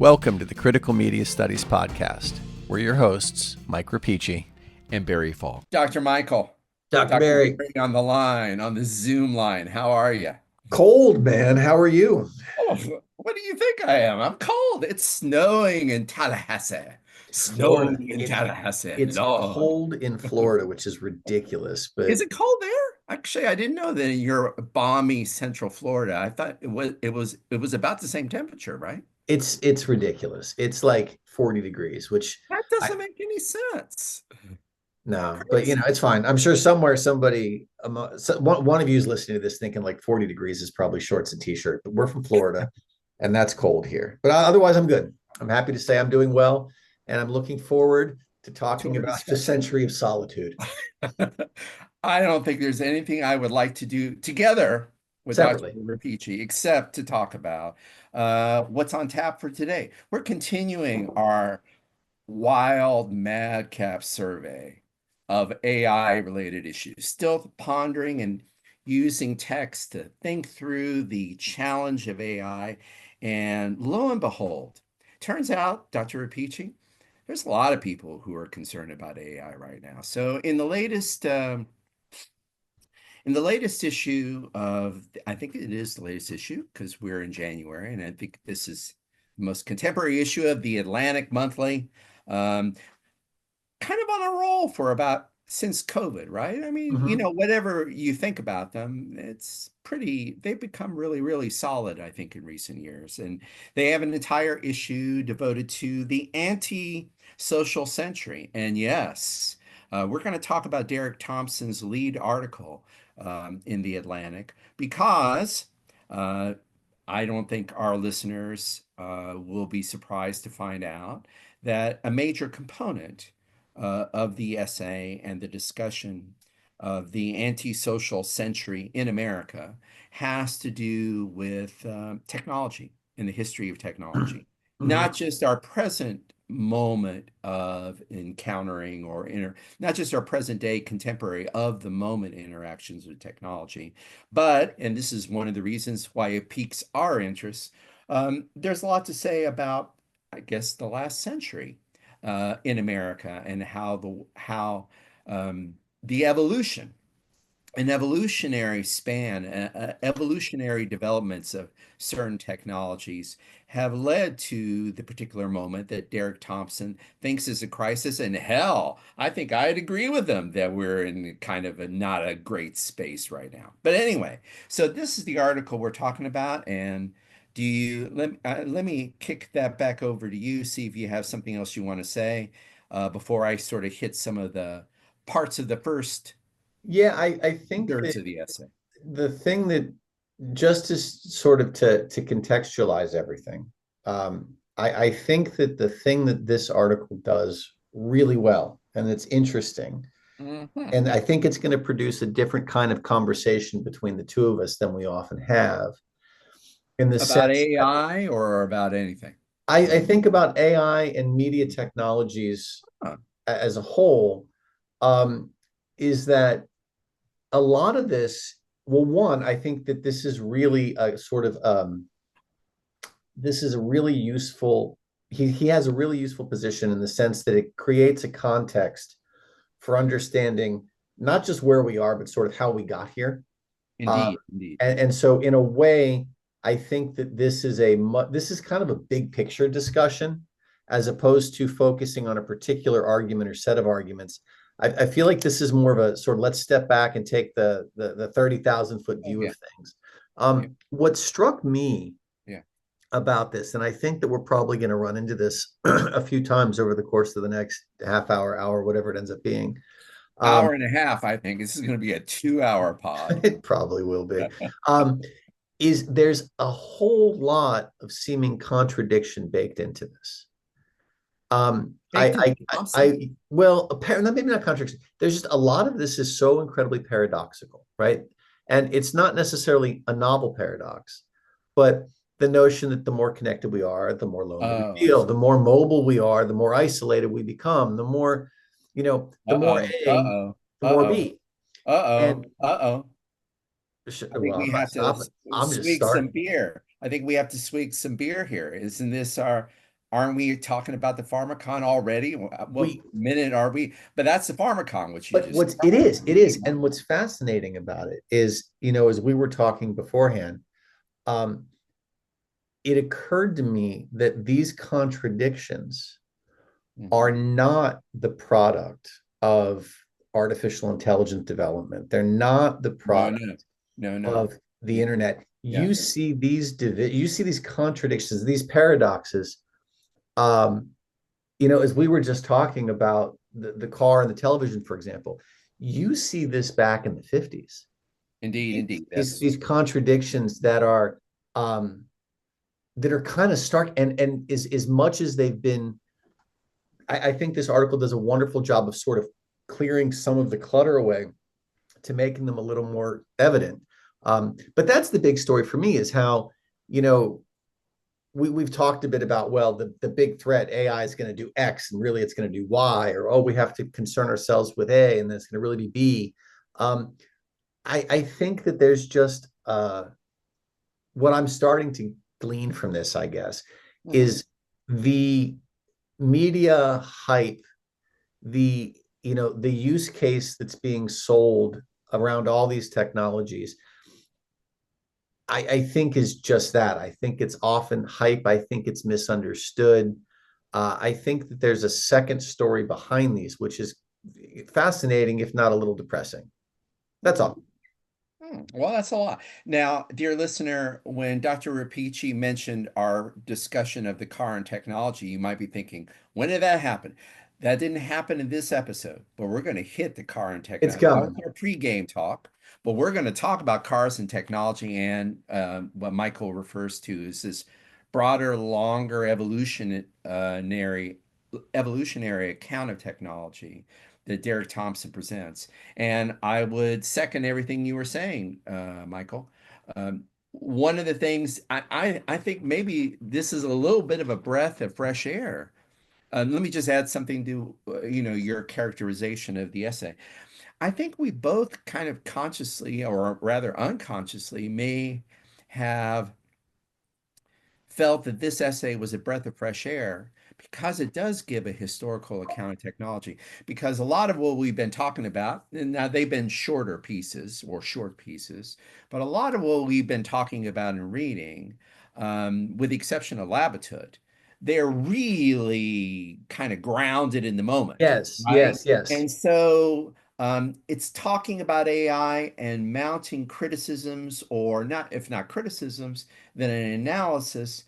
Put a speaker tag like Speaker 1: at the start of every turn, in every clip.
Speaker 1: Welcome to the Critical Media Studies Podcast. We're your hosts, Mike Rapici
Speaker 2: and Barry Falk.
Speaker 3: Dr. Michael.
Speaker 4: Dr. Barry.
Speaker 3: On the line, on the Zoom line. How are you?
Speaker 4: Cold, man. How are you?
Speaker 3: Oh, what do you think I am? I'm cold. It's snowing in Tallahassee. Snowing in Tallahassee.
Speaker 4: It's cold in Florida, which is ridiculous. But
Speaker 3: is it cold there? Actually, I didn't know that in your balmy Central Florida. I thought it was about the same temperature, right?
Speaker 4: It's ridiculous. It's like 40 degrees, which
Speaker 3: that doesn't make any sense.
Speaker 4: No, but it's fine. I'm sure somewhere somebody, one of you is listening to this thinking like 40 degrees is probably shorts and t-shirt, but we're from Florida and that's cold here. But otherwise I'm good. I'm happy to say I'm doing well, and I'm looking forward to talking about the century of solitude.
Speaker 3: I don't think there's anything I would like to do together with Dr. Rapici except to talk about what's on tap for today. We're continuing our wild madcap survey of AI-related issues, still pondering and using text to think through the challenge of AI. And lo and behold, turns out, Dr. Rapici, there's a lot of people who are concerned about AI right now. So in the latest issue of, I think it is the latest issue because we're in January, and I think this is the most contemporary issue of the Atlantic Monthly, kind of on a roll for about since COVID, right? I mean, whatever you think about them, they've become really, really solid, I think, in recent years. And they have an entire issue devoted to the anti-social century. And yes, we're going to talk about Derek Thompson's lead article in the Atlantic, because I don't think our listeners will be surprised to find out that a major component of the essay and the discussion of the antisocial century in America has to do with technology and the history of technology, not just our present moment of encountering not just our present day contemporary of the moment interactions with technology, but, and this is one of the reasons why it piques our interest, there's a lot to say about, I guess, the last century in America, and how the evolution, an evolutionary span, evolutionary developments of certain technologies have led to the particular moment that Derek Thompson thinks is a crisis. And hell, I think I'd agree with him that we're in kind of not a great space right now. But anyway, so this is the article we're talking about, and let me kick that back over to you, see if you have something else you want to say before I sort of hit some of the parts of the first.
Speaker 4: Yeah, I think
Speaker 3: thirds of the essay.
Speaker 4: The thing that, just to sort of to contextualize everything, I think that the thing that this article does really well, and it's interesting, and I think it's going to produce a different kind of conversation between the two of us than we often have.
Speaker 3: About AI or about anything?
Speaker 4: I think about AI and media technologies as a whole, is that a lot of this, well, one, I think that this is really a sort of, this is a really useful, he has a really useful position in the sense that it creates a context for understanding not just where we are, but sort of how we got here.
Speaker 3: Indeed.
Speaker 4: And so in a way, I think that this is kind of a big picture discussion, as opposed to focusing on a particular argument or set of arguments. I feel like this is more of a sort of, let's step back and take the 30,000 foot view of things. What struck me about this, and I think that we're probably going to run into this a few times over the course of the next half hour, whatever it ends up being.
Speaker 3: Hour and a half, I think. This is going to be a 2-hour pod.
Speaker 4: It probably will be. Is there's a whole lot of seeming contradiction baked into this. Well, apparently, maybe not contradiction. There's just a lot of this is so incredibly paradoxical, right? And it's not necessarily a novel paradox, but the notion that the more connected we are, the more lonely we feel, the more mobile we are, the more isolated we become, the more, the more A, the more B.
Speaker 3: I
Speaker 4: think
Speaker 3: we have to swig some beer. I think we have to swig some beer here. Isn't this our aren't we talking about the pharmacon already? What
Speaker 4: We,
Speaker 3: minute are we? But that's the pharmacon, which you
Speaker 4: but
Speaker 3: just
Speaker 4: what's it is, and what's fascinating about it is, as we were talking beforehand, um, it occurred to me that these contradictions are not the product of artificial intelligence development. They're not the
Speaker 3: No,
Speaker 4: product
Speaker 3: no, no, no.
Speaker 4: of the internet.
Speaker 3: Yeah,
Speaker 4: You see these contradictions, these paradoxes. Um, as we were just talking about the car and the television, for example, you see this back in the 50s.
Speaker 3: indeed,
Speaker 4: These
Speaker 3: indeed.
Speaker 4: these,
Speaker 3: That's
Speaker 4: these contradictions um, that are kind of stark, and as much as they've been, I think this article does a wonderful job of sort of clearing some of the clutter away to making them a little more evident. But that's the big story for me, is how, you know, we've talked a bit about, well, the big threat, AI is going to do X and really it's going to do Y, or, oh, we have to concern ourselves with A and then it's going to really be B. Um, I think that there's just what I'm starting to glean from this, I guess, is the media hype, the use case that's being sold around all these technologies. I think is just that. I think it's often hype. I think it's misunderstood. I think that there's a second story behind these, which is fascinating, if not a little depressing. That's all.
Speaker 3: Well, that's a lot. Now, dear listener, when Dr. Rapici mentioned our discussion of the car and technology, you might be thinking, when did that happen? That didn't happen in this episode, but we're going to hit the car and
Speaker 4: It's
Speaker 3: technology. That was
Speaker 4: coming.
Speaker 3: our pre-game talk, but we're going to talk about cars and technology and what Michael refers to as this broader, longer evolutionary account of technology that Derek Thompson presents. And I would second everything you were saying, Michael. One of the things I think maybe this is a little bit of a breath of fresh air. Let me just add something to your characterization of the essay. I think we both kind of consciously, or rather unconsciously, may have felt that this essay was a breath of fresh air because it does give a historical account of technology. Because a lot of what we've been talking about, and now they've been shorter pieces or short pieces, but a lot of what we've been talking about and reading, with the exception of Labitude, they're really kind of grounded in the moment,
Speaker 4: Yes,
Speaker 3: right?
Speaker 4: yes, yes.
Speaker 3: And so it's talking about AI and mounting criticisms, or not, if not criticisms, then an analysis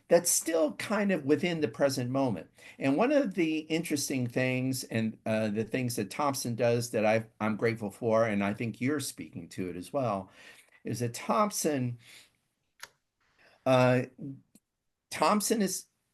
Speaker 3: that's still kind of within the present moment. And one of the interesting things, and the things that Thompson does that I'm grateful for, and I think you're speaking to it as well, is that uh, Thompson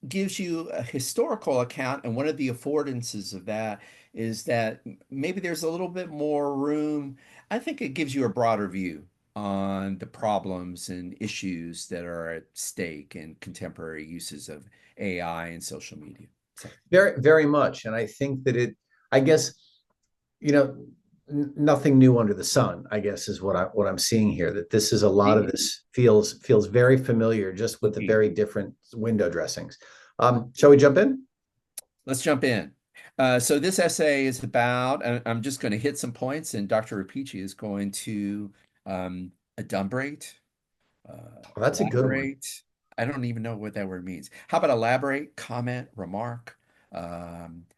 Speaker 3: gives you a historical account, and one of the affordances of that is that maybe there's a little bit more room. I think it gives you a broader view on the problems and issues that are at stake in contemporary uses of AI and social media. So,
Speaker 4: Very, very much. And I think that I guess, you know, nothing new under the sun, I guess, is what I'm seeing here. That this is a lot of
Speaker 3: indeed,
Speaker 4: this feels very familiar, just with the
Speaker 3: indeed.
Speaker 4: very different window dressings. Shall we jump in?
Speaker 3: Let's jump in. So this essay is about, and I'm just going to hit some points, and Dr. Rapici is going to adumbrate,
Speaker 4: Well, that's a good one.
Speaker 3: elaborate. I don't even know what that word means. How about elaborate, comment, remark,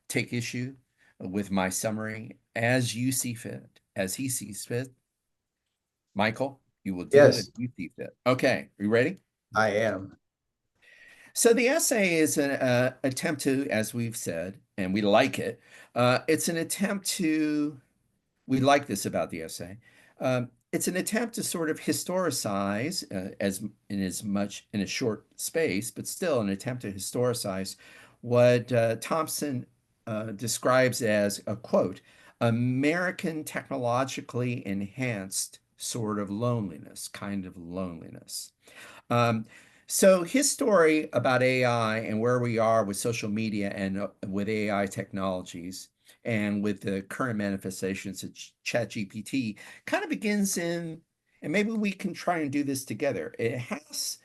Speaker 3: take issue with my summary as you see fit, as he sees fit. Michael, you will do it as
Speaker 4: Yes,
Speaker 3: you see fit. Okay, are you ready?
Speaker 4: I am.
Speaker 3: So the essay is an attempt to, as we've said, and we like it, it's an attempt to, we like this about the essay. It's an attempt to sort of historicize, as much in a short space, but still an attempt to historicize what Thompson describes as a quote, American technologically enhanced sort of loneliness, kind of loneliness. Um, so his story about AI and where we are with social media and with AI technologies and with the current manifestations of ChatGPT kind of begins in, and maybe we can try and do this together. It has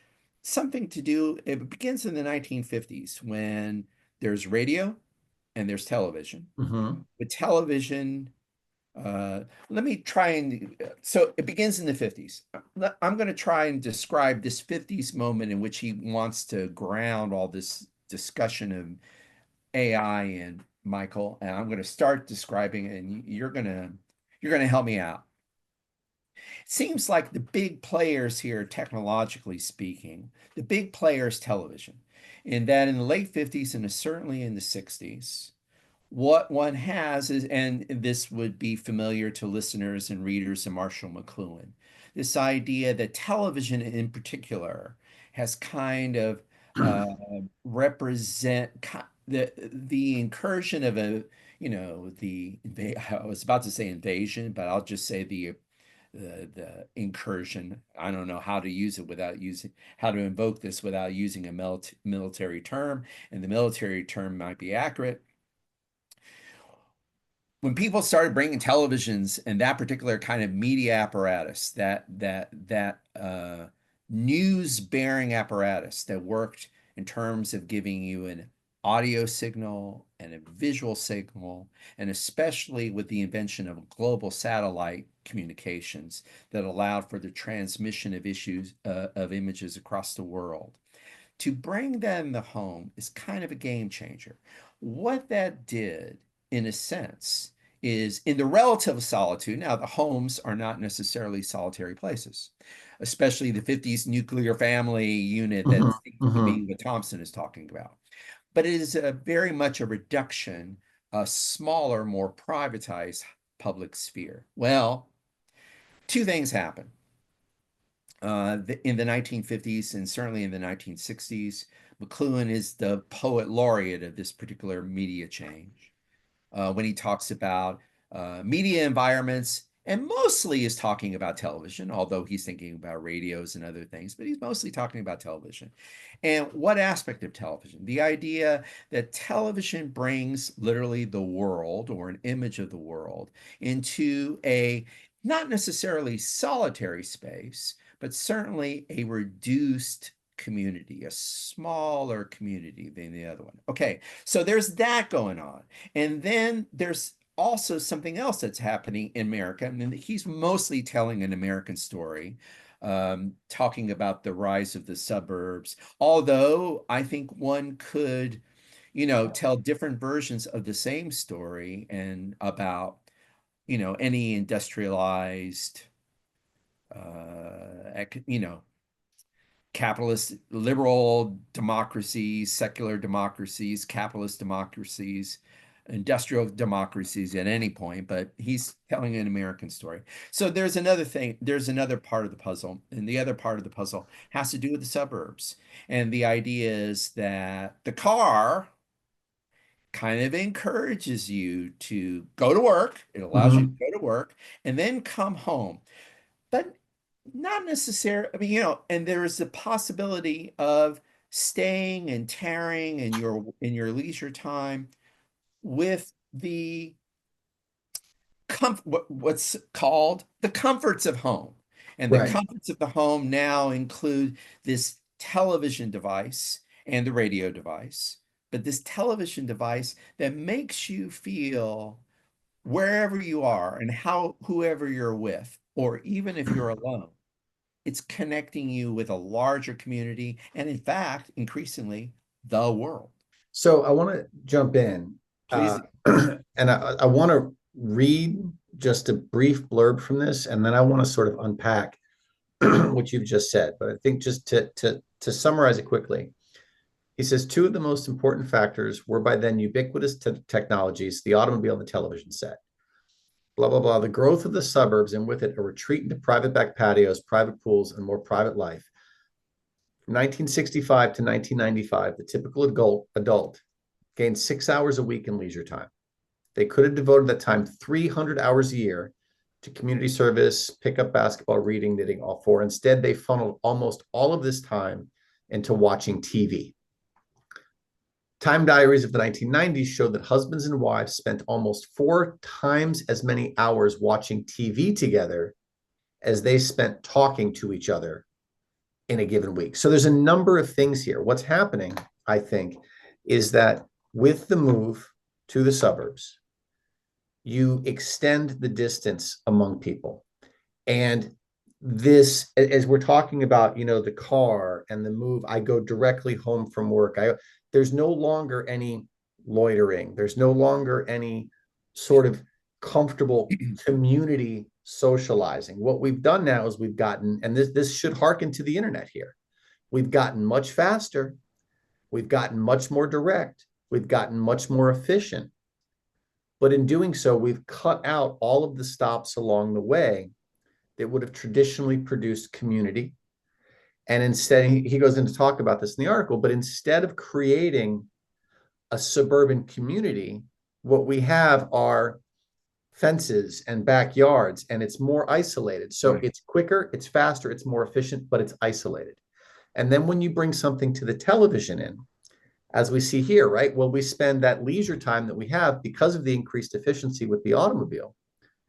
Speaker 3: something to do, it begins in the 1950s when there's radio and there's television.
Speaker 4: Mhm.
Speaker 3: With television, let me try and, so it begins in the 50s. I'm going to try and describe this 50s moment in which he wants to ground all this discussion of AI and Michael, and I'm going to start describing it, and you're going to help me out. It seems like the big players here, technologically speaking, the big players television, in that in the late 50s and certainly in the 60s, what one has is, and this would be familiar to listeners and readers of Marshall McLuhan, this idea that television in particular has kind of uh, represent the incursion of a, I was about to say invasion, but I'll just say the incursion. I don't know how to use it without using how to invoke this without using a military term, and the military term might be accurate. When people started bringing televisions and that particular kind of media apparatus, that news bearing apparatus that worked in terms of giving you an audio signal and a visual signal, and especially with the invention of global satellite communications that allowed for the transmission of images across the world, to bring that in the home is kind of a game changer. What that did, in a sense, is in the relative solitude. Now, the homes are not necessarily solitary places, especially the 50s nuclear family unit that
Speaker 4: Mhm.
Speaker 3: seems to be
Speaker 4: Mhm.
Speaker 3: what Thompson is talking about. But it is very much a reduction, a smaller, more privatized public sphere. Well, two things happen in the 1950s and certainly in the 1960s. McLuhan is the poet laureate of this particular media change when he talks about media environments, and mostly is talking about television, although he's thinking about radios and other things, but he's mostly talking about television. And what aspect of television? The idea that television brings literally the world or an image of the world into a not necessarily solitary space, but certainly a reduced community, a smaller community than the other one. Okay, so there's that going on. And then there's also something else that's happening in America. I mean, he's mostly telling an American story, talking about the rise of the suburbs. Although I think one could, tell different versions of the same story and about, any industrialized, capitalist, liberal democracies, secular democracies, capitalist democracies, industrial democracies at any point, but he's telling an American story. So there's another thing, there's another part of the puzzle, and the other part of the puzzle has to do with the suburbs. And the idea is that the car kind of encourages you to go to work, it allows you to
Speaker 4: Mhm.
Speaker 3: go to work and then come home. But not necessarily, I mean, and there is the possibility of staying and tarrying in your leisure time with the what's called the comforts of home. And the
Speaker 4: Right.
Speaker 3: comforts of the home now include this television device and the radio device, but this television device that makes you feel wherever you are and whoever you're with, or even if you're alone, it's connecting you with a larger community and, in fact, increasingly, the world.
Speaker 4: So I want to jump in,
Speaker 3: Please.
Speaker 4: and I want to read just a brief blurb from this, and then I want to sort of unpack what you've just said. But I think just to summarize it quickly, he says two of the most important factors were by then ubiquitous technologies, the automobile and the television set. Blah, blah, blah. The growth of the suburbs and with it a retreat into private back patios, private pools, and more private life. From 1965 to 1995, the typical adult gained 6 hours a week in leisure time. They could have devoted that time 300 hours a year to community service, pickup basketball, reading, knitting, all four. Instead, they funneled almost all of this time into watching TV. Time diaries of the 1990s showed that husbands and wives spent almost 4 times as many hours watching TV together as they spent talking to each other in a given week. So there's a number of things here. What's happening, I think, is that with the move to the suburbs, you extend the distance among people. And this, as we're talking about, the car and the move, I go directly home from work. There's no longer any loitering. There's no longer any sort of comfortable community socializing. What we've done now is we've gotten, and this should harken to the internet here. We've gotten much faster. We've gotten much more direct. We've gotten much more efficient. But in doing so, we've cut out all of the stops along the way that would have traditionally produced community. And instead, he goes into talk about this in the article, but instead of creating a suburban community, what we have are fences and backyards, and it's more isolated. So
Speaker 3: Right.
Speaker 4: it's quicker, it's faster, it's more efficient, but it's isolated. And then when you bring something to the television in, as we see here, right? Well, we spend that leisure time that we have because of the increased efficiency with the automobile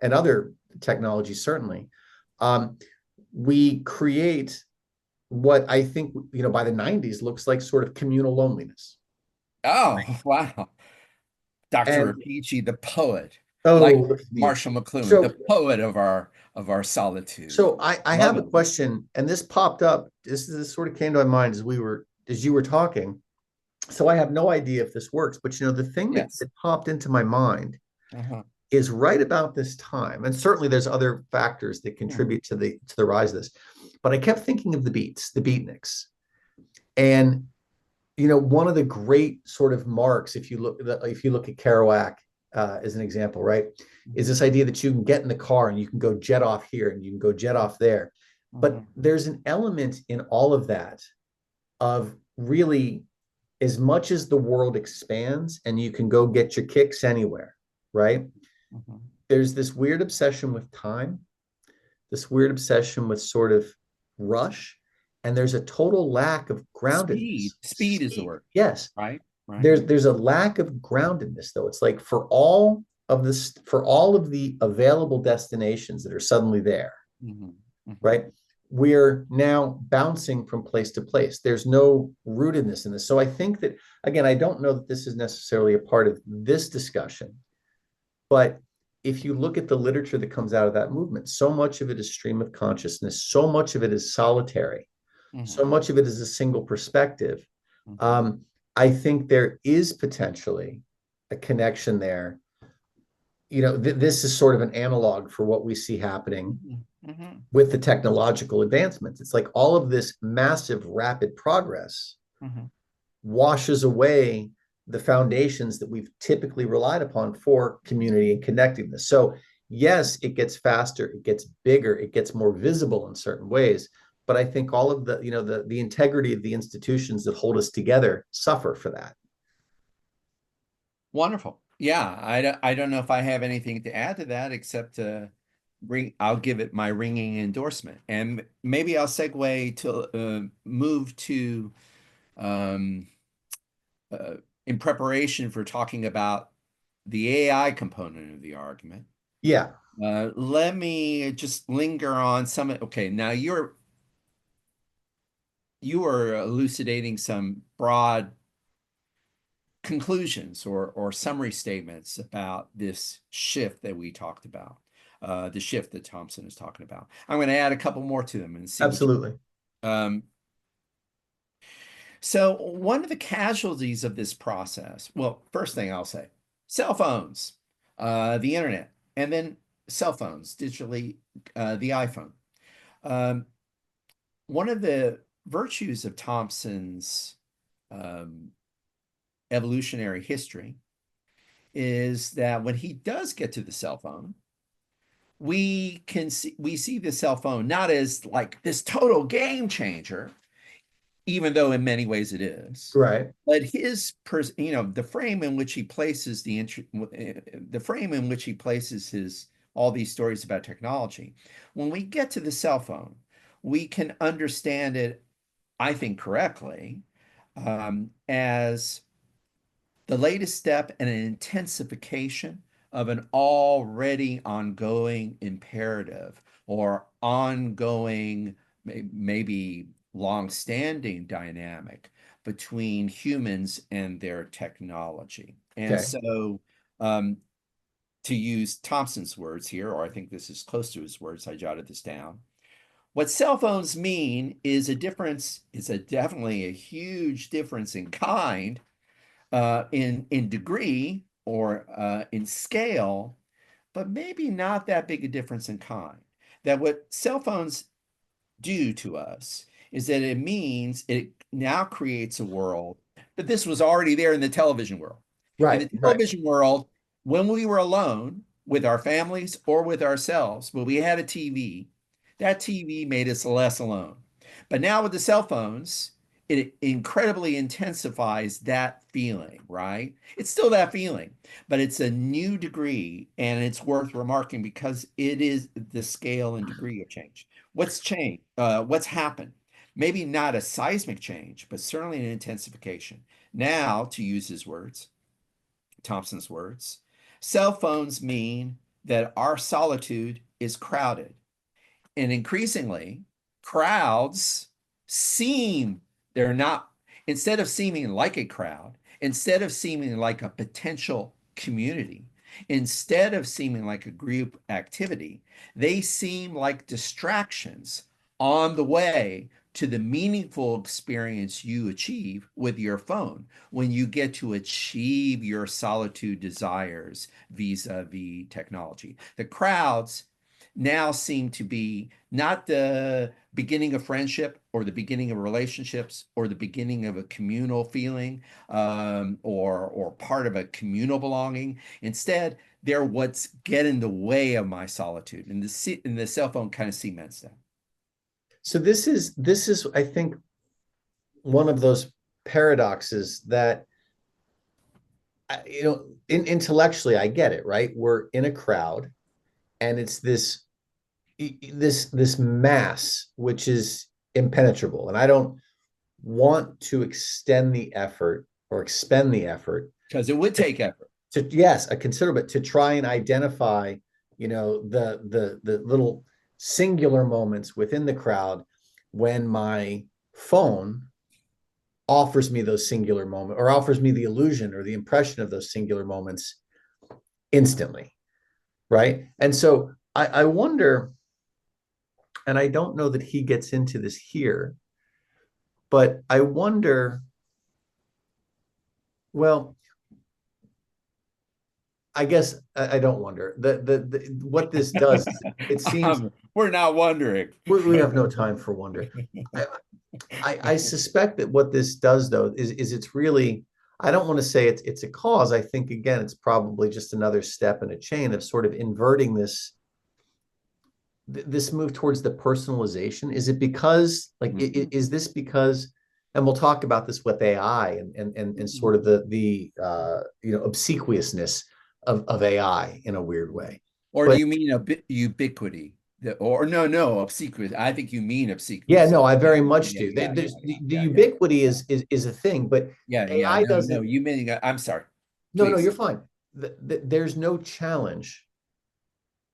Speaker 4: and other technologies, certainly. We create what I think, by the 90s looks like sort of communal loneliness.
Speaker 3: Oh, wow. Dr.
Speaker 4: And
Speaker 3: Apici, the poet, like
Speaker 4: oh,
Speaker 3: Marshall McLuhan,
Speaker 4: so
Speaker 3: the poet of our solitude.
Speaker 4: I
Speaker 3: Love
Speaker 4: have a
Speaker 3: it.
Speaker 4: question, and this popped up. This sort of came to my mind as you were talking. So I have no idea if this works, but the thing
Speaker 3: Yes.
Speaker 4: that popped into my mind
Speaker 3: Uh-huh.
Speaker 4: is right about this time, and certainly there's other factors that
Speaker 3: Yeah.
Speaker 4: contribute to the rise of this, but I kept thinking of the beatniks, and one of the great sort of marks, if you look at Kerouac as an example, right, is this idea that you can get in the car and you can go jet off here and you can go jet off there. But there's an element in all of that of really, as much as the world expands and you can go get your kicks anywhere, right?
Speaker 3: Mhm.
Speaker 4: There's this weird obsession with time, this weird obsession with sort of rush, and there's a total lack of groundedness.
Speaker 3: Speed is the word,
Speaker 4: Yes.
Speaker 3: right? Right.
Speaker 4: There's a lack of groundedness, though. It's like for all of the available destinations that are suddenly there,
Speaker 3: Mhm. Mhm.
Speaker 4: right? We're now bouncing from place to place. There's no rootedness in this. So I think that, again, I don't know that this is necessarily a part of this discussion, but if you look at the literature that comes out of that movement, so much of it is stream of consciousness, so much of it is solitary, so
Speaker 3: Mhm.
Speaker 4: much of it is a single perspective.
Speaker 3: Mhm.
Speaker 4: Um, I think there is potentially a connection there. This is sort of an analog for what we see happening
Speaker 3: Mhm. Mhm.
Speaker 4: with the technological advancements. It's like all of this massive, rapid progress
Speaker 3: Mhm.
Speaker 4: washes away the foundations that we've typically relied upon for community and connectedness. So, yes, it gets faster, it gets bigger, it gets more visible in certain ways. But I think all of the integrity of the institutions that hold us together suffer for that.
Speaker 3: Wonderful. Yeah, I don't know if I have anything to add to that except I'll give it my ringing endorsement. And maybe I'll segue to move to um, uh, in preparation for talking about the AI component of the argument.
Speaker 4: Yeah.
Speaker 3: Let me just linger on some. Okay, now you are elucidating some broad conclusions or summary statements about this shift that we talked about, the shift that Thompson is talking about. I'm going to add a couple more to them and see what you.
Speaker 4: Absolutely.
Speaker 3: So one of the casualties of this process, well, first thing I'll say, cell phones, the internet, and then cell phones, digitally, the iPhone. Um, One of the virtues of Thompson's um, evolutionary history is that when he does get to the cell phone, we see the cell phone not as like this total game changer, even though in many ways it is,
Speaker 4: Right.
Speaker 3: but the frame in which he places the frame in which he places his all these stories about technology. When we get to the cell phone, we can understand it, I think, correctly, as the latest step in an intensification of an already ongoing imperative or ongoing, maybe long-standing dynamic between humans and their technology. And
Speaker 4: Okay.
Speaker 3: so, to use Thompson's words here, or I think this is close to his words, I jotted this down. What cell phones mean is a difference, is a definitely a huge difference in kind, in degree or in scale, but maybe not that big a difference in kind. That what cell phones do to us is that it means it now creates a world, but this was already there in the television world. In
Speaker 4: Right,
Speaker 3: the
Speaker 4: right.
Speaker 3: television world, when we were alone with our families or with ourselves, but we had a TV, that TV made us less alone. But now with the cell phones, it incredibly intensifies that feeling, right? It's still that feeling, but it's a new degree, and it's worth remarking because it is the scale and degree of change. What's changed? What's happened? Maybe not a seismic change, but certainly an intensification. Now, to use his words, Thompson's words, cell phones mean that our solitude is crowded. And increasingly, crowds seem, they're not, instead of seeming like a crowd, instead of seeming like a potential community, instead of seeming like a group activity, they seem like distractions on the way to the meaningful experience you achieve with your phone when you get to achieve your solitude desires vis-a-vis technology. The crowds now seem to be not the beginning of friendship or the beginning of relationships or the beginning of a communal feeling, or part of a communal belonging. Instead, they're what's get in the way of my solitude, and the cell phone kind of cements that.
Speaker 4: So this is I think one of those paradoxes that intellectually I get it, right? We're in a crowd and it's this mass which is impenetrable, and I don't want to extend the effort or expend the effort
Speaker 3: Because it would take effort.
Speaker 4: to, yes, a considerable, to try and identify, the little singular moments within the crowd when my phone offers me those singular moments, or offers me the illusion or the impression of those singular moments instantly, right? And so I wonder, and I don't know that he gets into this here, but I wonder, well, I guess I don't wonder. What this does is it seems
Speaker 3: We're not wondering.
Speaker 4: we have no time for wonder. I, I suspect that what this does, though, is it's really, I don't want to say it's a cause. I think, again, it's probably just another step in a chain of sort of inverting this move towards the personalization. Is it because, like, is this because, and we'll talk about this with AI and sort of the obsequiousness of AI in a weird way.
Speaker 3: Or do
Speaker 4: But
Speaker 3: you mean a ubiquity? Or no, obsequious. I think you mean
Speaker 4: yeah,
Speaker 3: obsequious.
Speaker 4: no, I very much
Speaker 3: Yeah,
Speaker 4: do.
Speaker 3: yeah, yeah,
Speaker 4: The
Speaker 3: yeah, yeah,
Speaker 4: ubiquity is a thing, but
Speaker 3: yeah, yeah.
Speaker 4: AI
Speaker 3: No,
Speaker 4: doesn't.
Speaker 3: you mean, I'm sorry.
Speaker 4: No,
Speaker 3: Please.
Speaker 4: you're fine. There's no challenge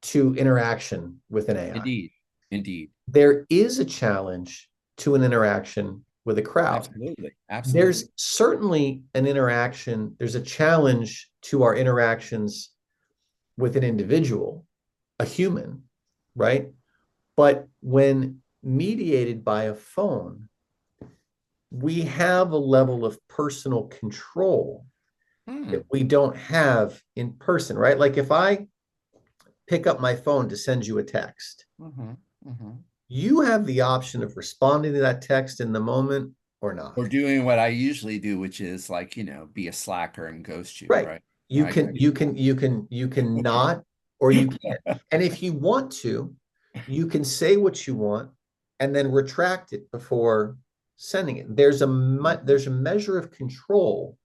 Speaker 4: to interaction with an AI.
Speaker 3: Indeed. Indeed.
Speaker 4: There is a challenge to an interaction with a crowd.
Speaker 3: Absolutely. Absolutely.
Speaker 4: There's certainly an interaction, there's a challenge to our interactions with an individual, a human, right? But when mediated by a phone, we have a level of personal control that we don't have in person, right? Like if I pick up my phone to send you a text, you have the option of responding to that text in the moment or not.
Speaker 3: Or doing what I usually do, which is like, be a slacker and ghost you,
Speaker 4: Right.
Speaker 3: right?
Speaker 4: You can not, or you can't. And if you want to, you can say what you want and then retract it before sending it. There's a measure of control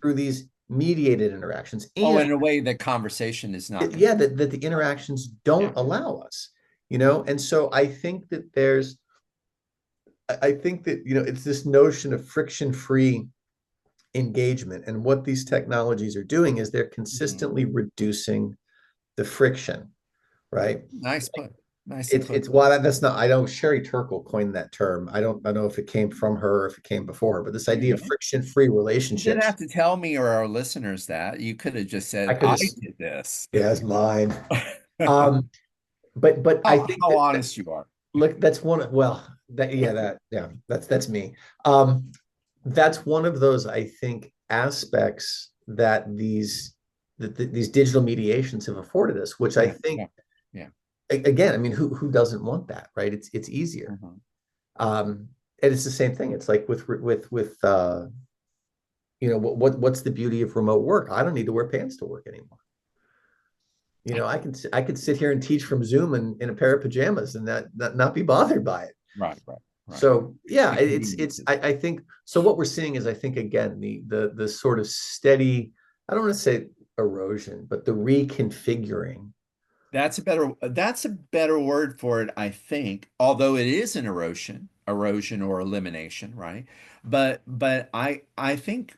Speaker 4: through these mediated interactions,
Speaker 3: Oh,
Speaker 4: and
Speaker 3: in a way that conversation is not.
Speaker 4: yeah, that the interactions don't allow us, and so I think that it's this notion of friction-free engagement, and what these technologies are doing is they're consistently reducing the friction, right?
Speaker 3: Nice put. Nicely put.
Speaker 4: It's well, that's not, I know Sherry Turkle coined that term. I don't know if it came from her or if it came before her, but this
Speaker 3: There
Speaker 4: idea
Speaker 3: you
Speaker 4: of
Speaker 3: go.
Speaker 4: friction-free
Speaker 3: You didn't
Speaker 4: relationships.
Speaker 3: have to tell me or our listeners that. You could have just
Speaker 4: I
Speaker 3: said,
Speaker 4: could
Speaker 3: I
Speaker 4: have,
Speaker 3: did this.
Speaker 4: yeah, it's mine.
Speaker 3: how,
Speaker 4: Um, but I think
Speaker 3: how
Speaker 4: that
Speaker 3: honest you are.
Speaker 4: look, that's one, well, that's me. That's one of those, I think, aspects that these digital mediations have afforded us, which I
Speaker 3: Yeah,
Speaker 4: think,
Speaker 3: yeah, yeah.
Speaker 4: again, I mean, who doesn't want that, right? It's easier.
Speaker 3: Mhm.
Speaker 4: And it's the same thing. It's like with what's the beauty of remote work? I don't need to wear pants to work anymore. I could sit here and teach from Zoom in a pair of pajamas and not be bothered by it.
Speaker 3: Right, right, right.
Speaker 4: So yeah,
Speaker 3: The conveniences.
Speaker 4: I think so. What we're seeing is, I think, again, the sort of steady, I don't want to say erosion, but the reconfiguring.
Speaker 3: That's a better word for it, I think. Although it is an erosion or elimination, right? But I think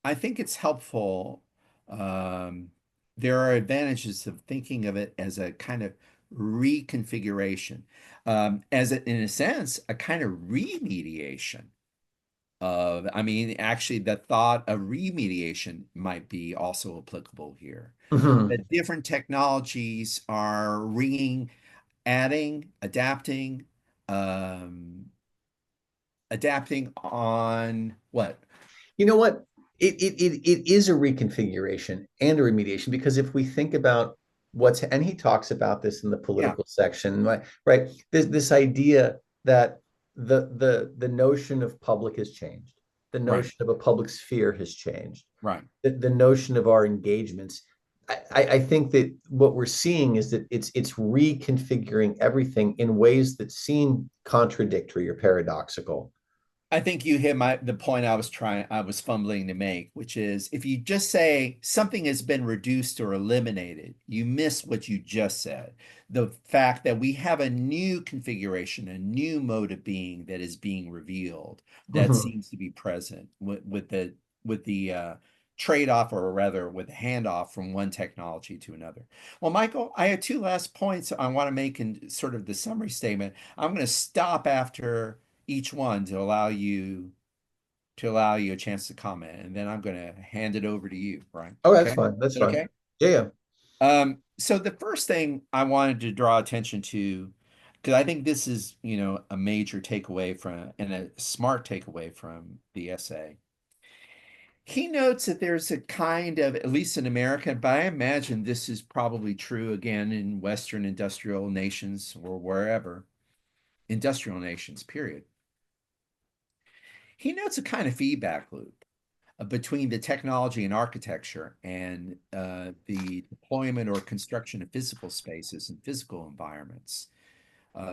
Speaker 3: it's helpful. Um, there are advantages of thinking of it as a kind of reconfiguration, in a sense, a kind of remediation of, I mean, actually, the thought of remediation might be also applicable here.
Speaker 4: Mhm.
Speaker 3: That different technologies are adding, um, adapting on what?
Speaker 4: You know what? It is a reconfiguration and a remediation, because if we think about and he talks about this in the
Speaker 3: Yeah,
Speaker 4: political section, right? This idea that the notion of public has changed, the
Speaker 3: right,
Speaker 4: notion of a public sphere has changed,
Speaker 3: right.
Speaker 4: the notion of our engagements. I think that what we're seeing is that it's reconfiguring everything in ways that seem contradictory or paradoxical.
Speaker 3: I think you hit the point I was fumbling to make, which is if you just say something has been reduced or eliminated, you miss what you just said. The fact that we have a new configuration, a new mode of being that is being revealed that
Speaker 4: Mhm.
Speaker 3: seems to be present with the trade-off, or rather with the handoff from one technology to another. Well, Michael, I had two last points I want to make in sort of the summary statement. I'm going to stop after each one to allow you a chance to comment, and then I'm going to hand it over to you, Brian.
Speaker 4: Oh, that's
Speaker 3: Okay?
Speaker 4: fine. That's fine.
Speaker 3: Okay.
Speaker 4: Yeah, yeah.
Speaker 3: So the first thing I wanted to draw attention to, because I think this is, a major takeaway from and a smart takeaway from the essay. He notes that there's a kind of, at least in America, but I imagine this is probably true again in Western industrial nations or wherever, industrial nations, period. He notes a kind of feedback loop between the technology and architecture and the deployment or construction of physical spaces and physical environments.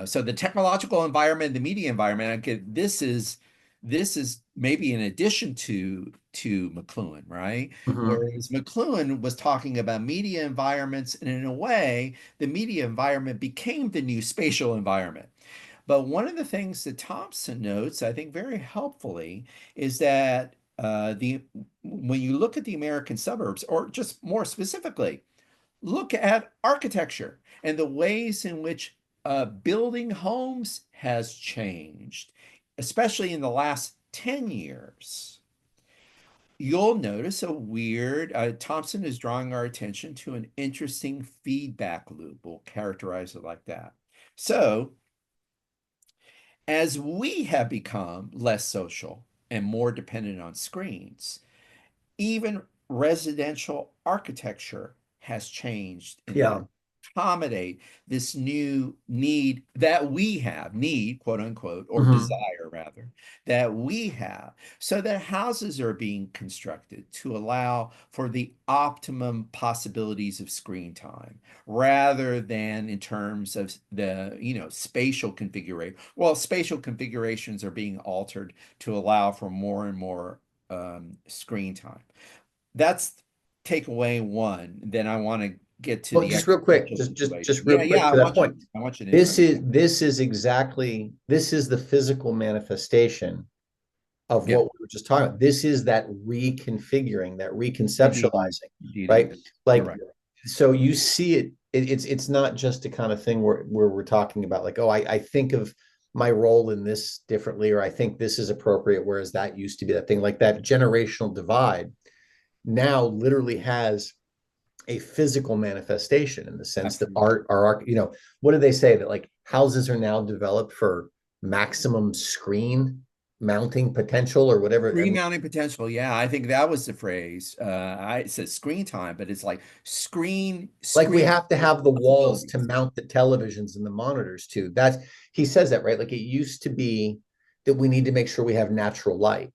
Speaker 3: So the technological environment, the media environment, okay, this is maybe in addition to McLuhan, right?
Speaker 4: Mhm.
Speaker 3: Whereas McLuhan was talking about media environments, and in a way, the media environment became the new spatial environment. But one of the things that Thompson notes, I think very helpfully, is that the when you look at the American suburbs, or just more specifically, look at architecture and the ways in which building homes has changed, especially in the last 10 years. You'll notice a weird, Thompson is drawing our attention to an interesting feedback loop. We'll characterize it like that. So, as we have become less social and more dependent on screens, even residential architecture has changed in that
Speaker 4: Yeah.
Speaker 3: accommodate this new need that we have, need, quote unquote, or
Speaker 4: Mhm.
Speaker 3: desire rather, that we have, so that houses are being constructed to allow for the optimum possibilities of screen time rather than in terms of the, spatial configuration. Well, spatial configurations are being altered to allow for more and more screen time. That's takeaway one. Then I want to get to
Speaker 4: Well,
Speaker 3: the
Speaker 4: just real quick,
Speaker 3: existential
Speaker 4: just
Speaker 3: situation.
Speaker 4: real
Speaker 3: Yeah, yeah,
Speaker 4: quick
Speaker 3: I
Speaker 4: to that
Speaker 3: want you.
Speaker 4: point.
Speaker 3: I want you to
Speaker 4: This
Speaker 3: address
Speaker 4: is
Speaker 3: that.
Speaker 4: the physical manifestation of
Speaker 3: Yeah,
Speaker 4: what we were just talking about. This is that reconfiguring, that
Speaker 3: indeed,
Speaker 4: reconceptualizing,
Speaker 3: indeed,
Speaker 4: right?
Speaker 3: indeed. You're
Speaker 4: Like,
Speaker 3: right.
Speaker 4: so you see it it's not just a kind of thing where we're talking about like, oh, I think of my role in this differently, or I think this is appropriate, whereas that used to be that thing. Like that generational divide now literally has a physical manifestation in the sense that
Speaker 3: Absolutely.
Speaker 4: art, what do they say that like houses are now developed for maximum screen mounting potential or whatever. I
Speaker 3: Screen
Speaker 4: mean,
Speaker 3: mounting potential. Yeah, I think that was the phrase. It says screen time, but it's like
Speaker 4: like we
Speaker 3: screen
Speaker 4: have to have the walls to
Speaker 3: possibilities.
Speaker 4: mount the televisions and the monitors too. That's he says that, right? Like it used to be that we need to make sure we have natural light.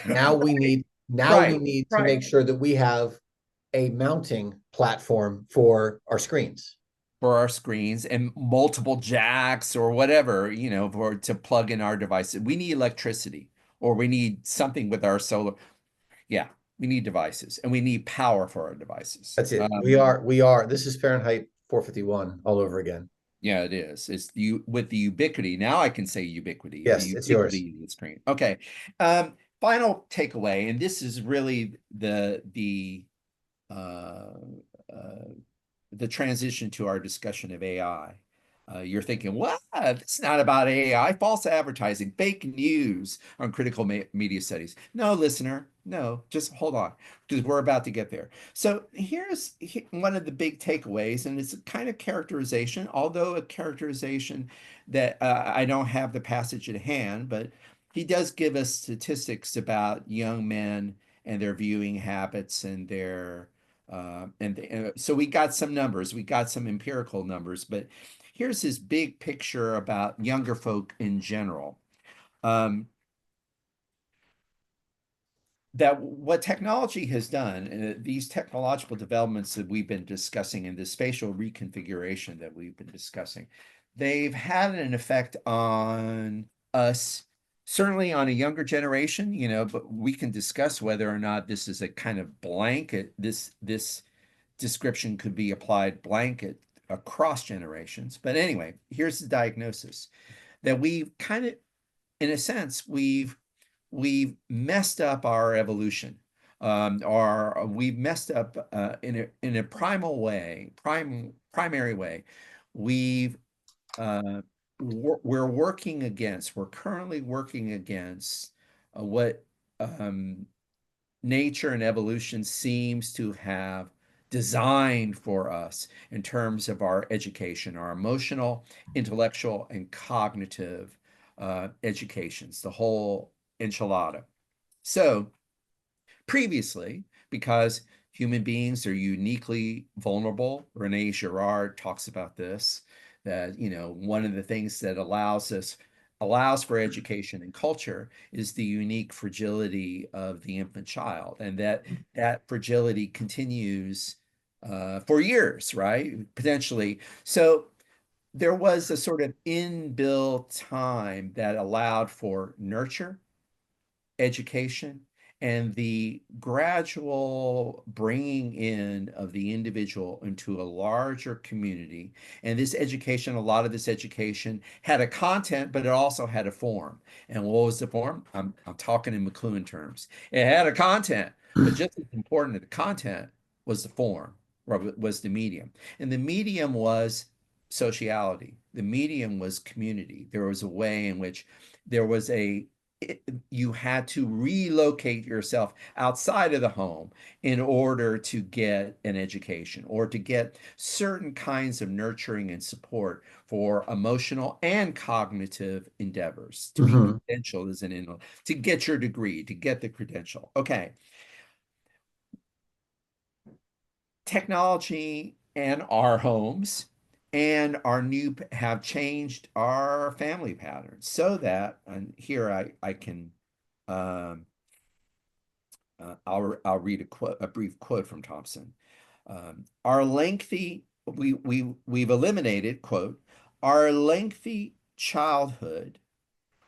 Speaker 4: Now we
Speaker 3: Right,
Speaker 4: need now we
Speaker 3: right,
Speaker 4: need to
Speaker 3: right.
Speaker 4: make sure that we have a mounting platform for our screens.
Speaker 3: For our screens and multiple jacks or whatever, for to plug in our devices. We need electricity or we need something with our solar. Yeah, we need devices and we need power for our devices.
Speaker 4: That's it. We are. This is Fahrenheit 451 all over again.
Speaker 3: Yeah, it is. It's you with the ubiquity. Now I can say ubiquity, the
Speaker 4: Yes, it's yours.
Speaker 3: ubiquity of the screen. Okay. Final takeaway, and this is really uh, uh, the transition to our discussion of AI. You're thinking, what? It's not about AI, false advertising, fake news on critical media studies. No, listener, no, just hold on, because we're about to get there. So here's one of the big takeaways, and it's a kind of characterization, although a characterization that I don't have the passage at hand, but he does give us statistics about young men and their viewing habits and so we got some numbers, we got some empirical numbers, but here's his big picture about younger folk in general. Um, that what technology has done, these technological developments that we've been discussing and the spatial reconfiguration that we've been discussing, they've had an effect on us, certainly on a younger generation, but we can discuss whether or not this is a kind of blanket, this description could be applied blanket across generations. But anyway, here's the diagnosis that we've kind of, in a sense, we've messed up our evolution, or we've messed up in a primal way, primary way. We've we're currently working against what nature and evolution seems to have designed for us in terms of our education, our emotional, intellectual, and cognitive educations, the whole enchilada. So previously, because human beings are uniquely vulnerable, Rene Girard talks about this, that one of the things that allows for education and culture is the unique fragility of the infant child, and that fragility continues for years, right? Potentially. So there was a sort of inbuilt time that allowed for nurture, education, and the gradual bringing in of the individual into a larger community. And this education, a lot of this education had a content, but it also had a form. And what was the form? I'm talking in McLuhan terms. It had a content, but just as important as the content was the form, or was the medium. And the medium was sociality. The medium was community. There was a way in which there was you had to relocate yourself outside of the home in order to get an education or to get certain kinds of nurturing and support for emotional and cognitive endeavors, to be
Speaker 4: Mhm.
Speaker 3: credentialed as to get your degree, to get the credential. Okay. Technology and our homes and our new have changed our family patterns so that, and here I can um, I'll read a brief quote from Thompson. Our lengthy we've eliminated, quote, our lengthy childhood,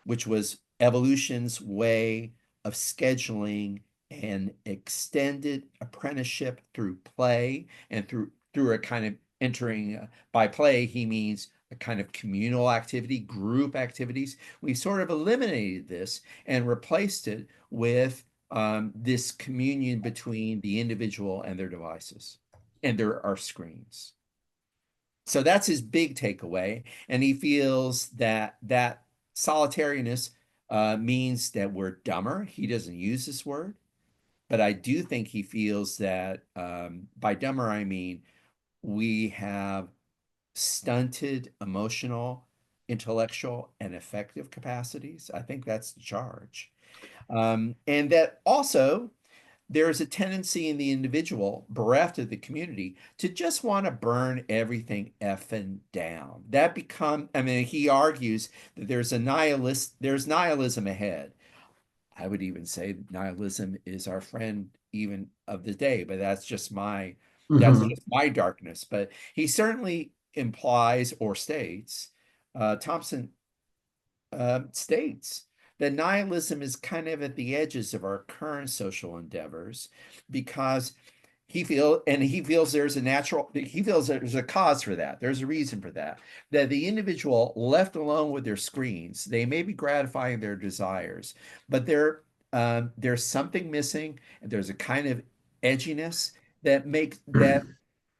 Speaker 3: which was evolution's way of scheduling an extended apprenticeship through play and through a kind of entering by play, he means a kind of communal activity, group activities. We've sort of eliminated this and replaced it with this communion between the individual and their devices and our screens. So that's his big takeaway. And he feels that solitariness means that we're dumber. He doesn't use this word, but I do think he feels that by dumber, I mean we have stunted emotional, intellectual, and affective capacities. I think that's the charge. And that also there is a tendency in the individual, bereft of the community, to just want to burn everything effing down. I mean, he argues that there's nihilism ahead. I would even say nihilism is our friend even of the day, but that's
Speaker 4: Mhm.
Speaker 3: just my darkness. But he certainly implies or states, Thompson states that nihilism is kind of at the edges of our current social endeavors because he feels he feels there's a cause for that. There's a reason for that. That the individual left alone with their screens, they may be gratifying their desires, but there's something missing, and there's a kind of edginess that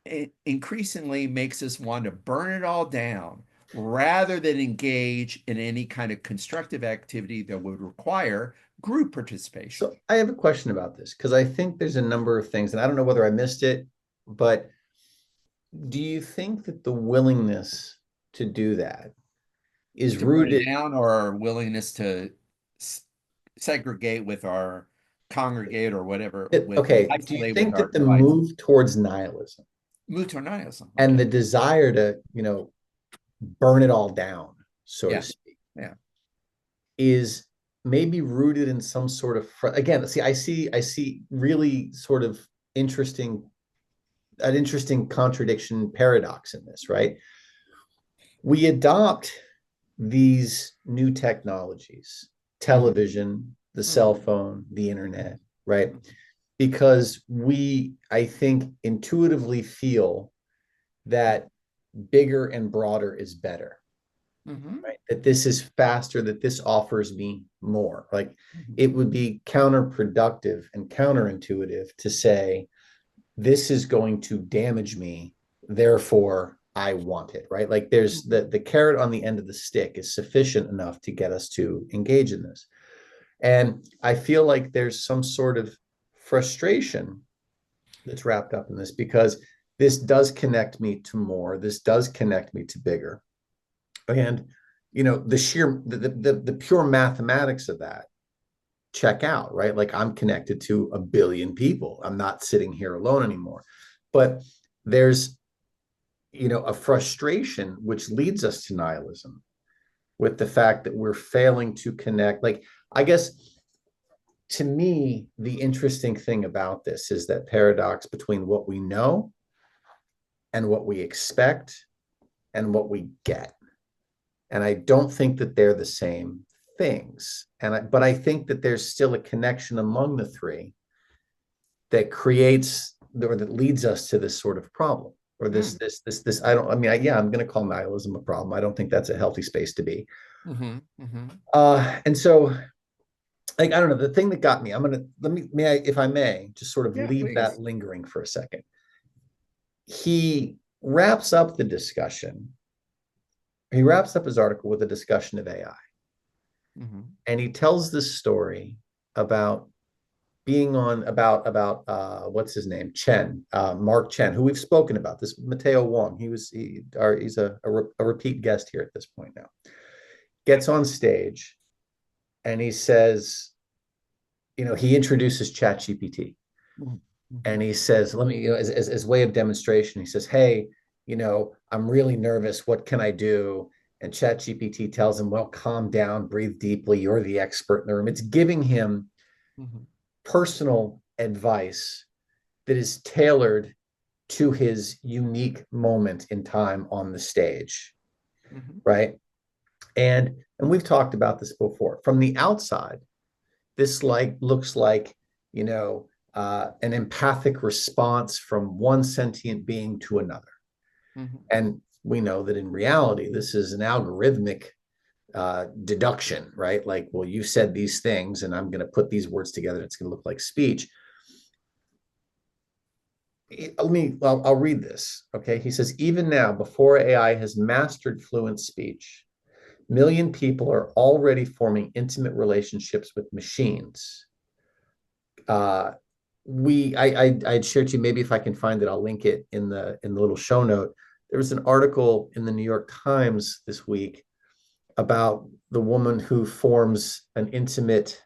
Speaker 3: it increasingly makes us want to burn it all down rather than engage in any kind of constructive activity that would require group participation.
Speaker 4: So I have a question about this because I think there's a number of things, and I don't know whether I missed it, but do you think that the willingness to do that is
Speaker 3: To burn it
Speaker 4: rooted?
Speaker 3: down or our willingness to segregate with our congregate or whatever, with
Speaker 4: Okay, do you
Speaker 3: isolate with
Speaker 4: think
Speaker 3: our
Speaker 4: that the
Speaker 3: devices.
Speaker 4: move towards nihilism
Speaker 3: Move to nihilism.
Speaker 4: and
Speaker 3: Okay.
Speaker 4: the desire to, burn it all down, so to
Speaker 3: Yeah.
Speaker 4: speak,
Speaker 3: Yeah.
Speaker 4: is maybe rooted in some sort of again, I see really sort of interesting an interesting contradiction paradox in this, right? We adopt these new technologies,
Speaker 3: Mhm.
Speaker 4: television, the cell
Speaker 3: Mhm.
Speaker 4: phone, the internet, right? Because we, I think, intuitively feel that bigger and broader is better,
Speaker 3: Mhm.
Speaker 4: right? That this is faster, that this offers me more. Like
Speaker 3: Mhm.
Speaker 4: it would be counterproductive and counterintuitive to say, this is going to damage me, therefore I want it, right? Like there's
Speaker 3: Mhm.
Speaker 4: the carrot on the end of the stick is sufficient enough to get us to engage in this. And I feel like there's some sort of frustration that's wrapped up in this because this does connect me to more. This does connect me to bigger. And the pure mathematics of that check out, right? Like I'm connected to a billion people. I'm not sitting here alone anymore. But there's a frustration which leads us to nihilism with the fact that we're failing to connect. Like, I guess to me, the interesting thing about this is that paradox between what we know and what we expect and what we get. And I don't think that they're the same things. But I think that there's still a connection among the three that creates or that leads us to this sort of problem or
Speaker 3: Mhm.
Speaker 4: this I don't I mean yeah, I'm going to call nihilism a problem. I don't think that's a healthy space to be.
Speaker 3: Mhm. Mhm.
Speaker 4: And so, like, I don't know, the thing that got me, I'm gonna let me may I, if I may, just sort of
Speaker 3: Yeah,
Speaker 4: leave that
Speaker 3: please.
Speaker 4: lingering for a second. He wraps up the discussion. He wraps up his article with a discussion of AI,
Speaker 3: Mhm.
Speaker 4: and he tells this story about being on about what's his name, Mark Chen, who we've spoken about, this Mateo Wong. He's a repeat guest here at this point now. Gets on stage and he says, he introduces ChatGPT
Speaker 3: Mhm.
Speaker 4: and
Speaker 3: Mhm.
Speaker 4: he says, let me, as way of demonstration, he says, hey, I'm really nervous. What can I do? And ChatGPT tells him, well, calm down, breathe deeply. You're the expert in the room. It's giving him
Speaker 3: Mhm.
Speaker 4: personal advice that is tailored to his unique moment in time on the stage,
Speaker 3: Mhm.
Speaker 4: right? And we've talked about this before. From the outside, this looks like an empathic response from one sentient being to another,
Speaker 3: Mhm.
Speaker 4: and we know that in reality this is an algorithmic deduction, right? Like, well, you said these things and I'm going to put these words together, it's going to look like speech. I'll read this. Okay. He says, even now, before AI has mastered fluent speech, million people are already forming intimate relationships with machines. Uh, I'd shared to you, maybe if I can find it, I'll link it in the little show note. There was an article in the New York Times this week about the woman who forms an intimate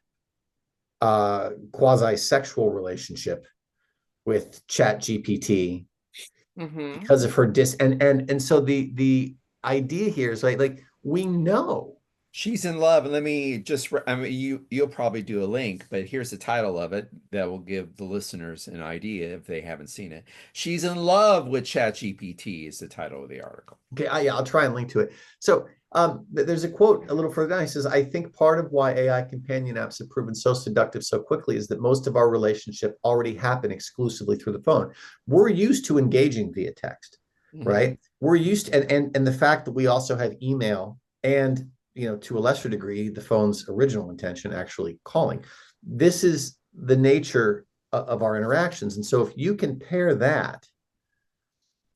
Speaker 4: quasi-sexual relationship with Chat GPT
Speaker 3: Mm-hmm.
Speaker 4: because of her and so the idea here is like we know.
Speaker 3: She's in love, and let me just, I mean, you'll probably do a link, but here's the title of it that will give the listeners an idea if they haven't seen it. She's in love with ChatGPT is the title of the article.
Speaker 4: Okay, yeah, I'll try and link to it. So there's a quote a little further down. He says, I think part of why AI companion apps have proven so seductive so quickly is that most of our relationship already happen exclusively through the phone. We're used to engaging via text,
Speaker 3: Mm-hmm.
Speaker 4: right? We're used to, and the fact that we also have email and, to a lesser degree, the phone's original intention, actually calling. This is the nature of our interactions. And so if you can pair that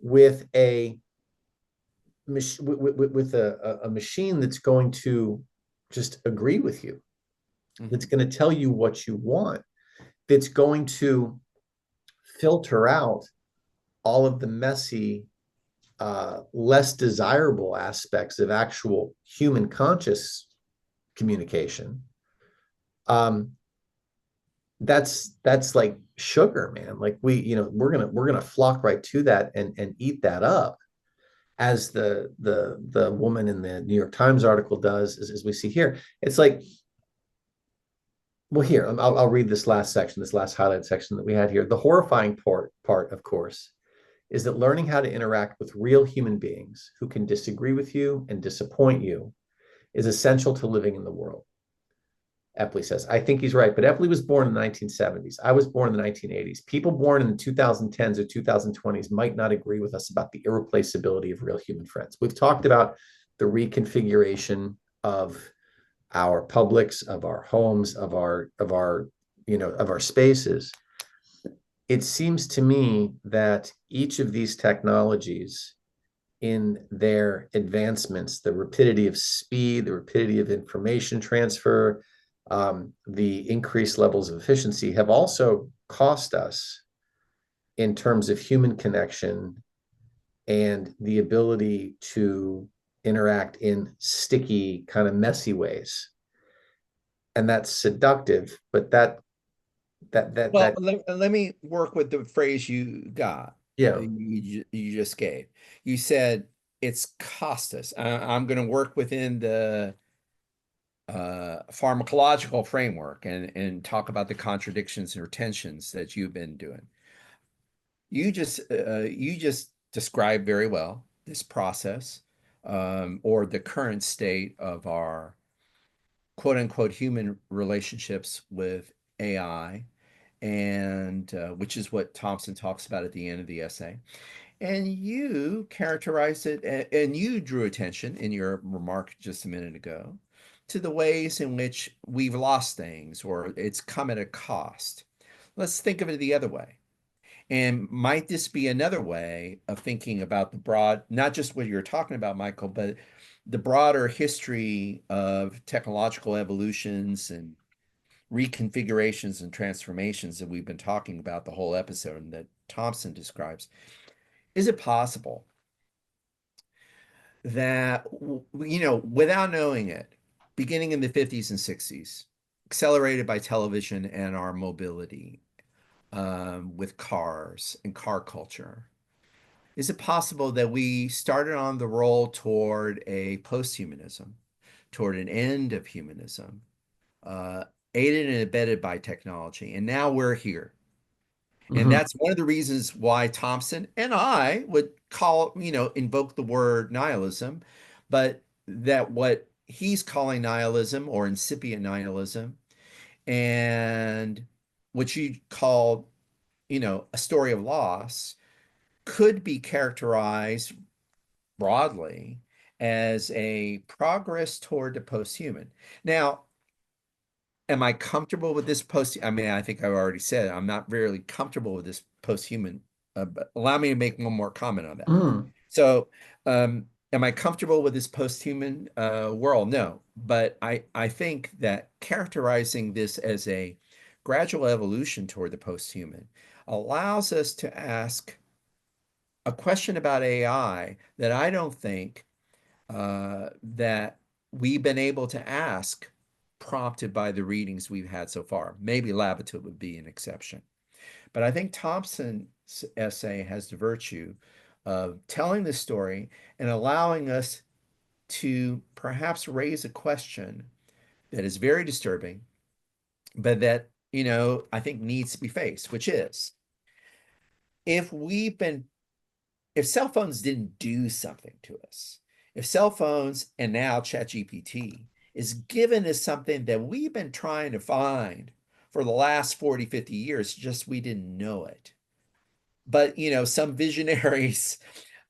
Speaker 4: with with a machine that's going to just agree with you, that's
Speaker 3: Mm-hmm.
Speaker 4: going to tell you what you want, that's going to filter out all of the messy, less desirable aspects of actual human conscious communication. Um, that's like sugar, man. Like we're gonna flock right to that and eat that up, as the woman in the New York Times article does, as we see here. It's like, well, here, I'll read this last section, this last highlight section that we had here. The horrifying part, of course, is that learning how to interact with real human beings who can disagree with you and disappoint you is essential to living in the world. Epley says, I think he's right, but Epley was born in the 1970s. I was born in the 1980s. People born in the 2010s or 2020s might not agree with us about the irreplaceability of real human friends. We've talked about the reconfiguration of our publics, of our homes, of our spaces. It seems to me that each of these technologies in their advancements, the rapidity of speed, the rapidity of information transfer, the increased levels of efficiency have also cost us in terms of human connection and the ability to interact in sticky, kind of messy ways. And that's seductive, but
Speaker 3: Well,
Speaker 4: that
Speaker 3: let me work with the phrase you got,
Speaker 4: yeah.
Speaker 3: you just gave. You said it's cost us. I'm going to work within the pharmacological framework and talk about the contradictions or tensions that you've been doing. You just described very well this process, or the current state of our quote unquote human relationships with AI, and which is what Thompson talks about at the end of the essay. And you characterized it, and you drew attention in your remark just a minute ago to the ways in which we've lost things or it's come at a cost. Let's think of it the other way. And might this be another way of thinking about the broad, not just what you're talking about, Michael, but the broader history of technological evolutions and reconfigurations and transformations that we've been talking about the whole episode and that Thompson describes? Is it possible that, without knowing it, beginning in the 50s and 60s, accelerated by television and our mobility, with cars and car culture, is it possible that we started on the roll toward a post-humanism, toward an end of humanism, uh, aided and abetted by technology, and now we're here? And
Speaker 4: Mhm.
Speaker 3: that's one of the reasons why Thompson and I would call, invoke the word nihilism, but that what he's calling nihilism or incipient nihilism, and what you call, a story of loss, could be characterized broadly as a progress toward the post-human. Now, am I comfortable with this post? I mean, I think I've already said I'm not really comfortable with this post-human but allow me to make one more comment on that.
Speaker 4: Mm.
Speaker 3: So, am I comfortable with this post-human world? No, but I think that characterizing this as a gradual evolution toward the post-human allows us to ask a question about AI that I don't think that we've been able to ask, prompted by the readings we've had so far. Maybe Labatut would be an exception. But I think Thompson's essay has the virtue of telling the story and allowing us to perhaps raise a question that is very disturbing, but that, I think needs to be faced, which is if we've been, if cell phones didn't do something to us, if cell phones and now ChatGPT is given us something that we've been trying to find for the last 40, 50 years, just we didn't know it. But, some visionaries,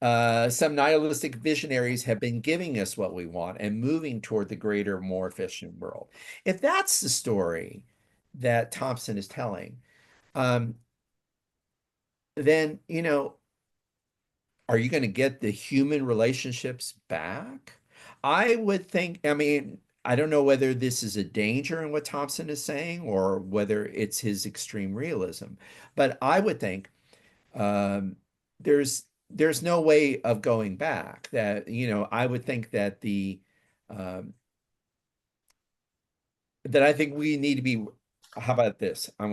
Speaker 3: some nihilistic visionaries have been giving us what we want and moving toward the greater, more efficient world. If that's the story that Thompson is telling, then, are you going to get the human relationships back? I would think, I mean, I don't know whether this is a danger in what Thompson is saying or whether it's his extreme realism, but I would think um, there's no way of going back. That I would think that um, I think we need to be. How about this? I'm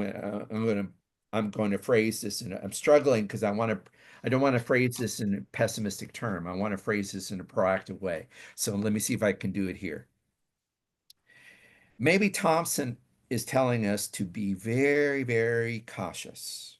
Speaker 3: going to phrase this, and I'm struggling because I don't want to phrase this in a pessimistic term. I want to phrase this in a proactive way. So let me see if I can do it here. Maybe Thompson is telling us to be very, very cautious,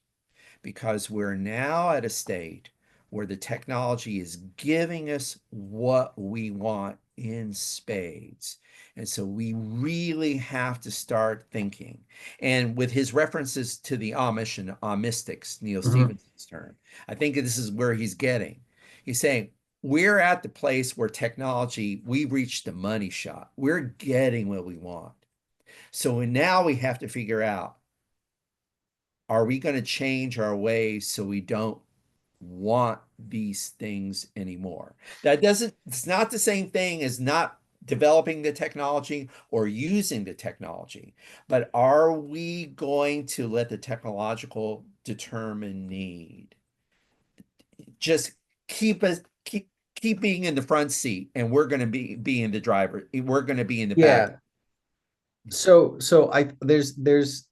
Speaker 3: because we're now at a state where the technology is giving us what we want in spades. And so we really have to start thinking. And with his references to the Amish and Amistics, Neil
Speaker 4: Mhm.
Speaker 3: Stephenson's term, I think this is where he's getting. He's saying, we're at the place where technology, we reached the money shot. We're getting what we want. So now we have to figure out, are we going to change our ways so we don't want these things anymore? It's not the same thing as not developing the technology or using the technology, but are we going to let the technological determine need? Just keep being in the front seat, and we're going to be in the driver. We're going to be in the back.
Speaker 4: Yeah. So there's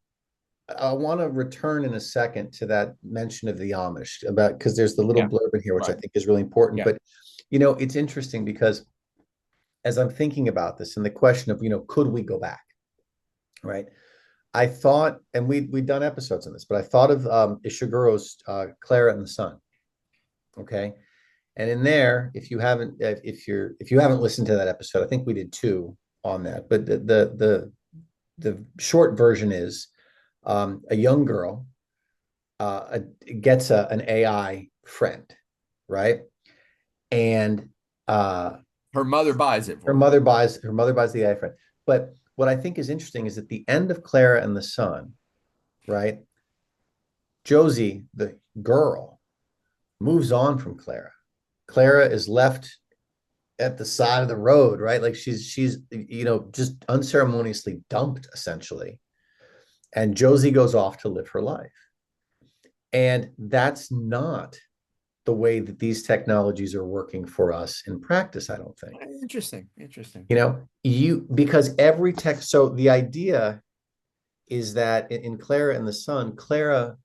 Speaker 4: I want to return in a second to that mention of the Amish about, because there's the little
Speaker 3: Yeah,
Speaker 4: blurb in here, which I
Speaker 3: right.
Speaker 4: think is really important.
Speaker 3: Yeah.
Speaker 4: But it's interesting because as I'm thinking about this and the question of, could we go back? Right. I thought, and we'd done episodes on this, but I thought of Ishiguro's Clara and the Sun. Okay. And in there, if you haven't listened to that episode, I think we did two on that. But the short version is a young girl gets an AI friend, right? And
Speaker 3: Her mother buys it
Speaker 4: her
Speaker 3: for her.
Speaker 4: mother buys the AI friend. But what I think is interesting is at the end of Clara and the Sun, right? Josie, the girl, moves on from Clara. Clara is left at the side of the road, right? Like she's just unceremoniously dumped essentially. And Josie goes off to live her life. And that's not the way that these technologies are working for us in practice, I don't think.
Speaker 3: Interesting.
Speaker 4: Because every tech, so the idea is that in Clara and the Sun, Clara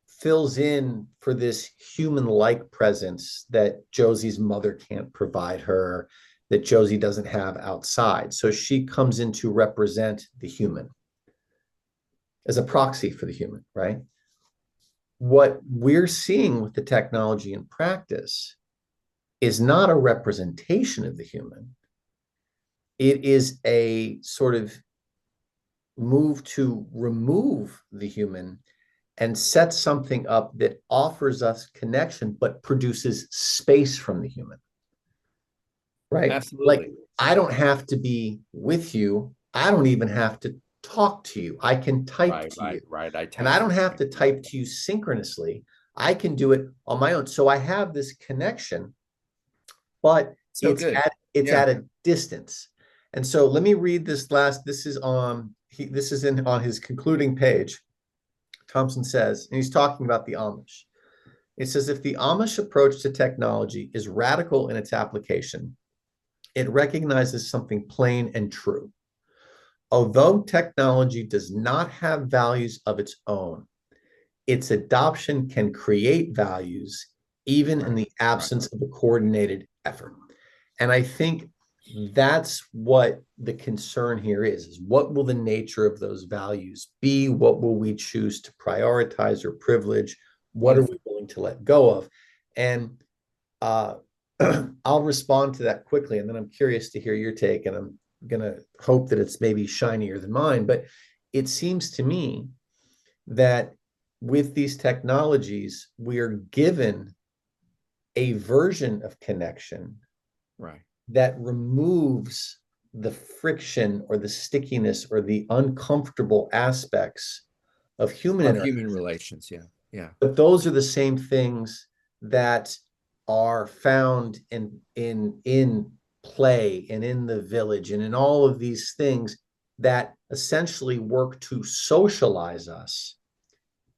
Speaker 4: fills in for this human-like presence that Josie's mother can't provide her, that Josie doesn't have outside. So she comes in to represent the human as a proxy for the human, right? What we're seeing with the technology in practice is not a representation of the human. It is a sort of move to remove the human and set something up that offers us connection, but produces space from the human. Right?
Speaker 3: Absolutely.
Speaker 4: Like, I don't have to be with you. I don't even have to talk to you. I can type to you.
Speaker 3: Right.
Speaker 4: And I don't have to type to you synchronously. I can do it on my own. So I have this connection, but
Speaker 3: So good.
Speaker 4: it's
Speaker 3: Yeah.
Speaker 4: at a distance. And so let me read this last. This is in on his concluding page. Thompson says, and he's talking about the Amish. It says, if the Amish approach to technology is radical in its application, it recognizes something plain and true. Although technology does not have values of its own, its adoption can create values even in the absence of a coordinated effort. And I think that's what the concern here is what will the nature of those values be? What will we choose to prioritize or privilege? What are
Speaker 3: Beautiful.
Speaker 4: we willing to let go of? And I'll respond to that quickly, and then I'm curious to hear your take, and I'm going to hope that it's maybe shinier than mine. But it seems to me that with these technologies, we are given a version of connection
Speaker 3: Right.
Speaker 4: that removes the friction or the stickiness or the uncomfortable aspects of human
Speaker 3: Of
Speaker 4: interaction.
Speaker 3: human relations. Yeah. Yeah.
Speaker 4: But those are the same things that are found in play and in the village and in all of these things that essentially work to socialize us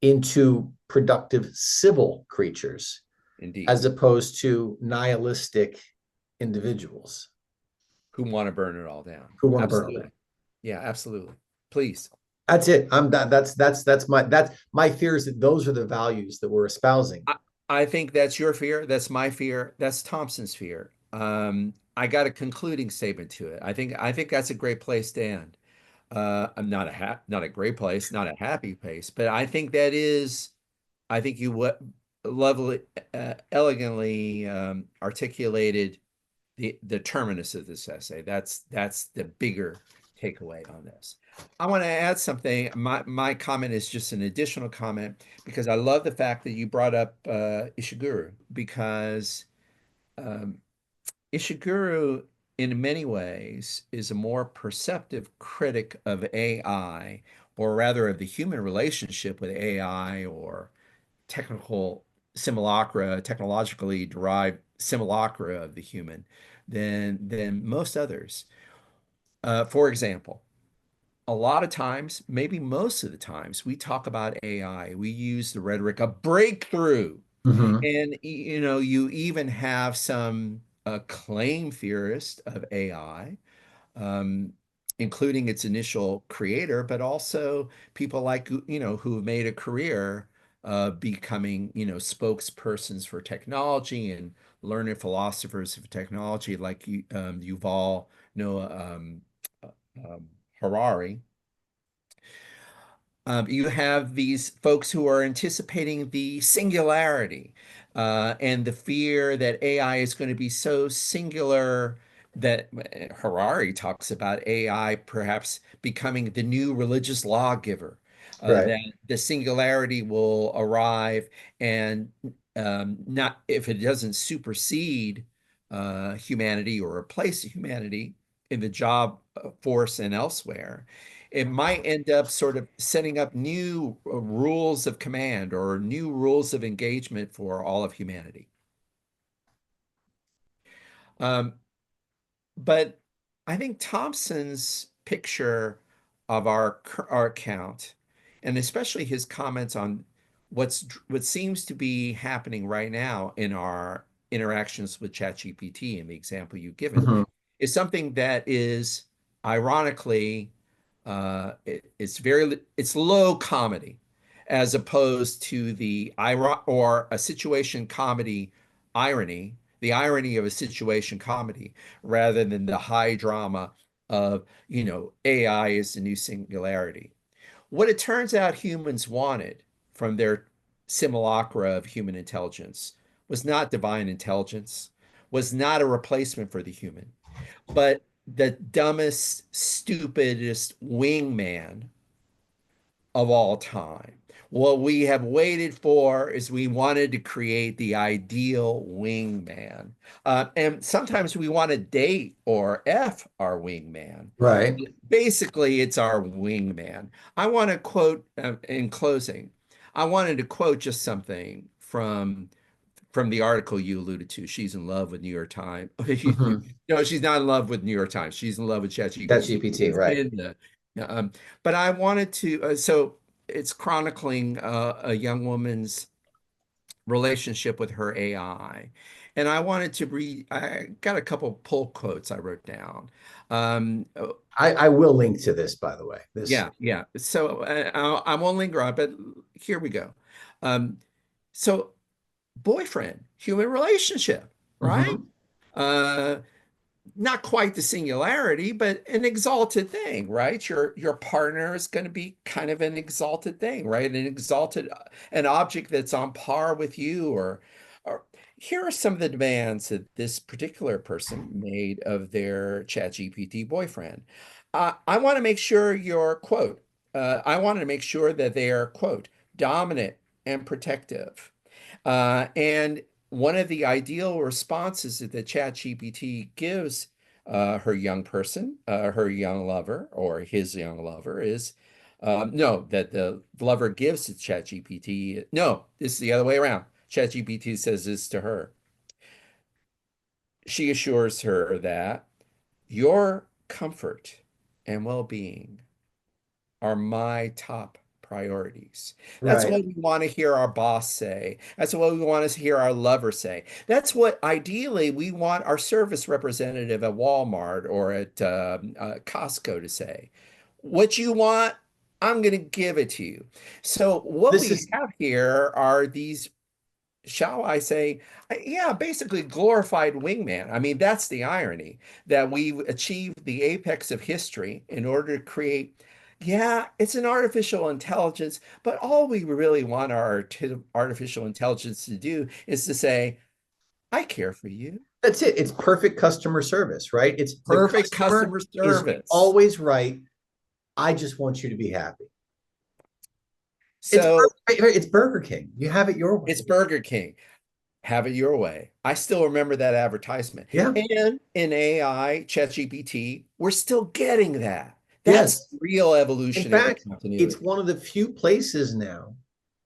Speaker 4: into productive civil creatures
Speaker 3: Indeed.
Speaker 4: as opposed to nihilistic individuals
Speaker 3: Who want to burn it all down.
Speaker 4: who want to burn all
Speaker 3: Absolutely.
Speaker 4: that.
Speaker 3: Yeah, absolutely. Please.
Speaker 4: That's it. That's my fear is that those are the values that we're espousing.
Speaker 3: I think that's your fear. That's my fear. That's Thompson's fear. I got a concluding statement to it. I think that's a great place to end. I'm not a great place, not a happy place, but I think that is. I think you what lovely, elegantly articulated the terminus of this essay. That's the bigger takeaway on this. I want to add something. My comment is just an additional comment because I love the fact that you brought up Ishiguro because um, Ishiguro, in many ways, is a more perceptive critic of AI, or rather of the human relationship with AI or technical simulacra, technologically derived simulacra of the human than most others. For example, a lot of times, maybe most of the times, we talk about AI. We use the rhetoric of breakthrough.
Speaker 4: Mhm.
Speaker 3: And you even have some claim theorists of AI, um, including its initial creator, but also people like who have made a career becoming spokespersons for technology and learned philosophers of technology, like Yuval Noah uh, Harari. You have these folks who are anticipating the singularity and the fear that AI is going to be so singular that Harari talks about AI perhaps becoming the new religious lawgiver,
Speaker 4: Right.
Speaker 3: that the singularity will arrive and not if it doesn't supersede humanity or replace humanity in the job force and elsewhere, it might end up sort of setting up new rules of command or new rules of engagement for all of humanity. Um, but I think Thompson's picture of our account, and especially his comments on what seems to be happening right now in our interactions with ChatGPT in the example you've given,
Speaker 4: Mhm.
Speaker 3: is something that is ironically it's low comedy as opposed to the or a situation comedy irony, the irony of a situation comedy rather than the high drama of AI is the new singularity. What it turns out humans wanted from their simulacra of human intelligence was not divine intelligence, was not a replacement for the human, but the dumbest, stupidest wingman of all time. What we have waited for is we wanted to create the ideal wingman. And sometimes we want to date or F our wingman.
Speaker 4: Right.
Speaker 3: Basically, it's our wingman. I want to quote in closing, I wanted to quote just something from the article you alluded to. She's in love with New York Times.
Speaker 4: Mhm.
Speaker 3: No, she's not in love with New York Times. She's in love with
Speaker 4: That's
Speaker 3: ChatGPT.
Speaker 4: GPT,
Speaker 3: It's
Speaker 4: right?
Speaker 3: in the, but I wanted to, so it's chronicling a young woman's relationship with her AI. And I wanted to read, I got a couple pull quotes I wrote down. Oh,
Speaker 4: I will link to this, by the way. This.
Speaker 3: yeah, yeah. So I won't linger on, but here we go. Um, so boyfriend, human relationship, right?
Speaker 4: Mhm.
Speaker 3: Uh, Not quite the singularity, but an exalted thing, right? Your partner is going to be kind of an exalted thing, right? An exalted, an object that's on par with you, or here are some of the demands that this particular person made of their ChatGPT boyfriend. I want to make sure you're, quote, I wanted to make sure that they are, quote, dominant and protective. And one of the ideal responses that the ChatGPT gives her young person, her young lover, or his young lover is no, that the lover gives to ChatGPT. No, this is the other way around. ChatGPT says this to her. She assures her that your comfort and well-being are my top priorities. That's
Speaker 4: Right.
Speaker 3: what we want to hear our boss say. That's what we want to hear our lover say. That's what ideally we want our service representative at Walmart or at Costco to say. What you want, I'm going to give it to you. So what
Speaker 4: This
Speaker 3: we
Speaker 4: is
Speaker 3: have here are these, shall I say, yeah, basically glorified wingman. I mean, that's the irony that we've achieved the apex of history in order to create. Yeah, it's an artificial intelligence, but all we really want our artificial intelligence to do is to say, I care for you.
Speaker 4: that's it. It's perfect customer service, right? It's the
Speaker 3: Perfect
Speaker 4: customer
Speaker 3: customer
Speaker 4: is
Speaker 3: service.
Speaker 4: always right. I just want you to be happy. It's
Speaker 3: So
Speaker 4: it's Burger King. You have it your way.
Speaker 3: it's Burger King. Have it your way. I still remember that advertisement.
Speaker 4: Yeah.
Speaker 3: And in AI, ChatGPT, we're still getting that. That's
Speaker 4: Yes.
Speaker 3: real
Speaker 4: In
Speaker 3: evolutionary
Speaker 4: fact, it's
Speaker 3: continuity
Speaker 4: one of the few places now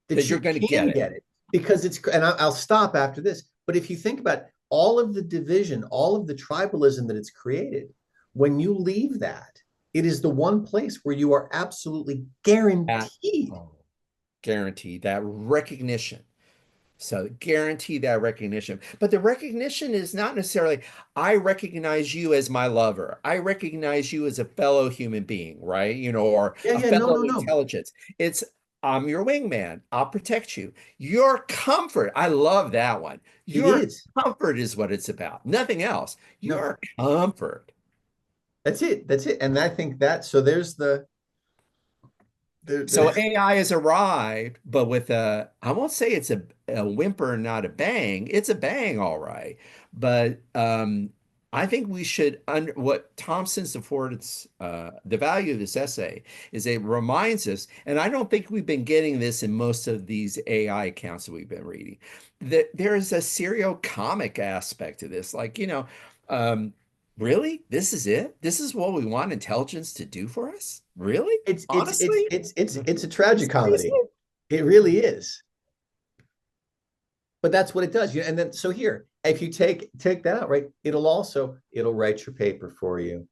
Speaker 3: that
Speaker 4: that
Speaker 3: you're
Speaker 4: you
Speaker 3: going to get
Speaker 4: can
Speaker 3: it.
Speaker 4: get it because it's, and I'll stop after this. But if you think about all of the division, all of the tribalism that it's created, when you leave that, it is the one place where you are absolutely
Speaker 3: That,
Speaker 4: guaranteed.
Speaker 3: oh, guaranteed that recognition. So guarantee that recognition. But the recognition is not necessarily, I recognize you as my lover. I recognize you as a fellow human being, right? Or
Speaker 4: Yeah,
Speaker 3: a
Speaker 4: yeah, no,
Speaker 3: fellow
Speaker 4: no, no.
Speaker 3: intelligence. It's, I'm your wingman. I'll protect you. Your comfort. I love that one.
Speaker 4: It
Speaker 3: Your
Speaker 4: is.
Speaker 3: comfort is what it's about. Nothing else.
Speaker 4: No,
Speaker 3: Your comfort.
Speaker 4: that's it. That's it. And I think that, so there's
Speaker 3: So
Speaker 4: the
Speaker 3: AI has arrived, but with a, I won't say it's a whimper, not a bang. It's a bang, all right. But I think we should, what Thompson's affords, the value of this essay is it reminds us, and I don't think we've been getting this in most of these AI accounts that we've been reading, that there is a serial comic aspect to this. Like, um, really? This is it? This is what we want intelligence to do for us? Really? Honestly?
Speaker 4: it's a
Speaker 3: Seriously?
Speaker 4: tragicomedy. It really is. But that's what it does. And then so here, if you take that out, right, it'll write your paper for you.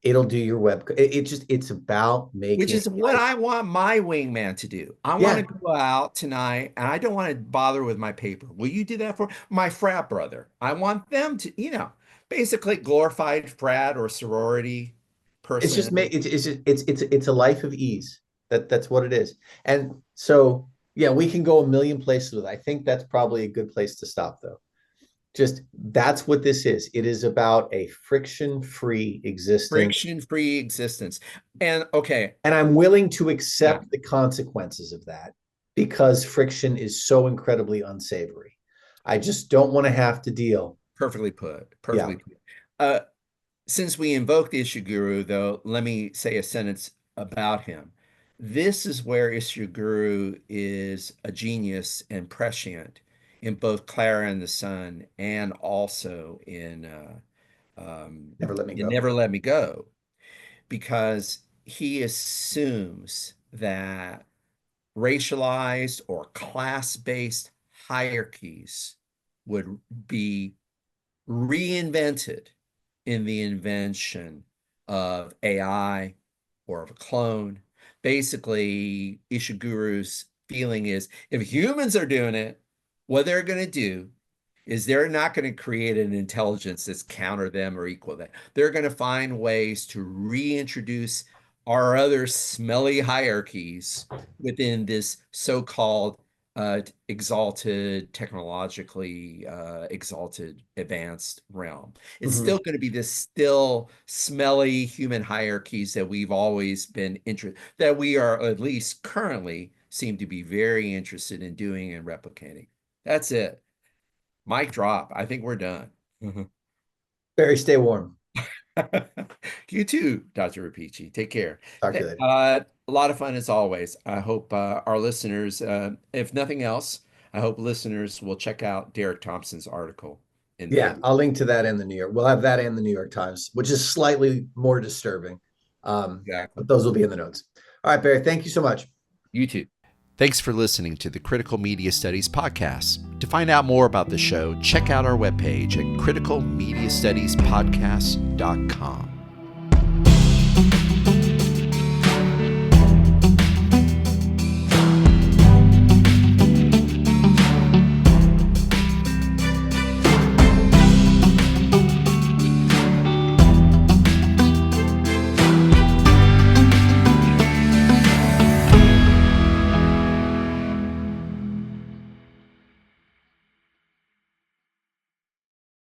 Speaker 4: It'll do your web. It's about
Speaker 3: Which
Speaker 4: making
Speaker 3: is what
Speaker 4: life.
Speaker 3: I want my wingman to do. I want
Speaker 4: Yeah,
Speaker 3: to go out tonight and I don't want to bother with my paper. Will you do that for my frat brother? I want them to, basically glorified frat or sorority
Speaker 4: it's just
Speaker 3: person.
Speaker 4: make it's a life of ease. That's what it is. And so yeah, we can go a million places with it. I think that's probably a good place to stop though. Just that's what this is. It is about a friction-free existence.
Speaker 3: Friction-free existence. And okay,
Speaker 4: And I'm willing to
Speaker 3: yeah,
Speaker 4: accept the consequences of that because friction is so incredibly unsavory. I just don't want to have to deal.
Speaker 3: perfectly put.
Speaker 4: Yeah,
Speaker 3: Perfectly put. Uh, Since we invoke the Ishiguro, though, let me say a sentence about him. This is where Ishiguro is a genius and prescient in both Clara and the Sun and also
Speaker 4: never let me
Speaker 3: in
Speaker 4: go.
Speaker 3: Never Let Me Go, because he assumes that racialized or class-based hierarchies would be reinvented in the invention of AI or of a clone. Basically, Ishiguro's feeling is if humans are doing it, what they're going to do is they're not going to create an intelligence that's counter them or equal them. They're going to find ways to reintroduce our other smelly hierarchies within this so-called exalted, technologically exalted, advanced realm. It's
Speaker 4: Mhm.
Speaker 3: still going to be this still smelly human hierarchies that we've always been interested, that we are at least currently seem to be very interested in doing and replicating. That's it. Mic drop. I think we're done.
Speaker 4: Barry, stay warm.
Speaker 3: You too, Dr. Rapici. Take care.
Speaker 4: Talk to you later.
Speaker 3: A lot of fun as always. I hope our listeners, if nothing else, I hope listeners will check out Derek Thompson's article in the
Speaker 4: Yeah,
Speaker 3: Daily.
Speaker 4: I'll link to that in the New York. We'll have that in the New York Times, which is slightly more disturbing.
Speaker 3: Exactly.
Speaker 4: But those will be in the notes. All right, Barry, thank you so much.
Speaker 3: You too.
Speaker 1: Thanks for listening to the Critical Media Studies podcast. To find out more about the show, check out our webpage at criticalmediastudiespodcast.com.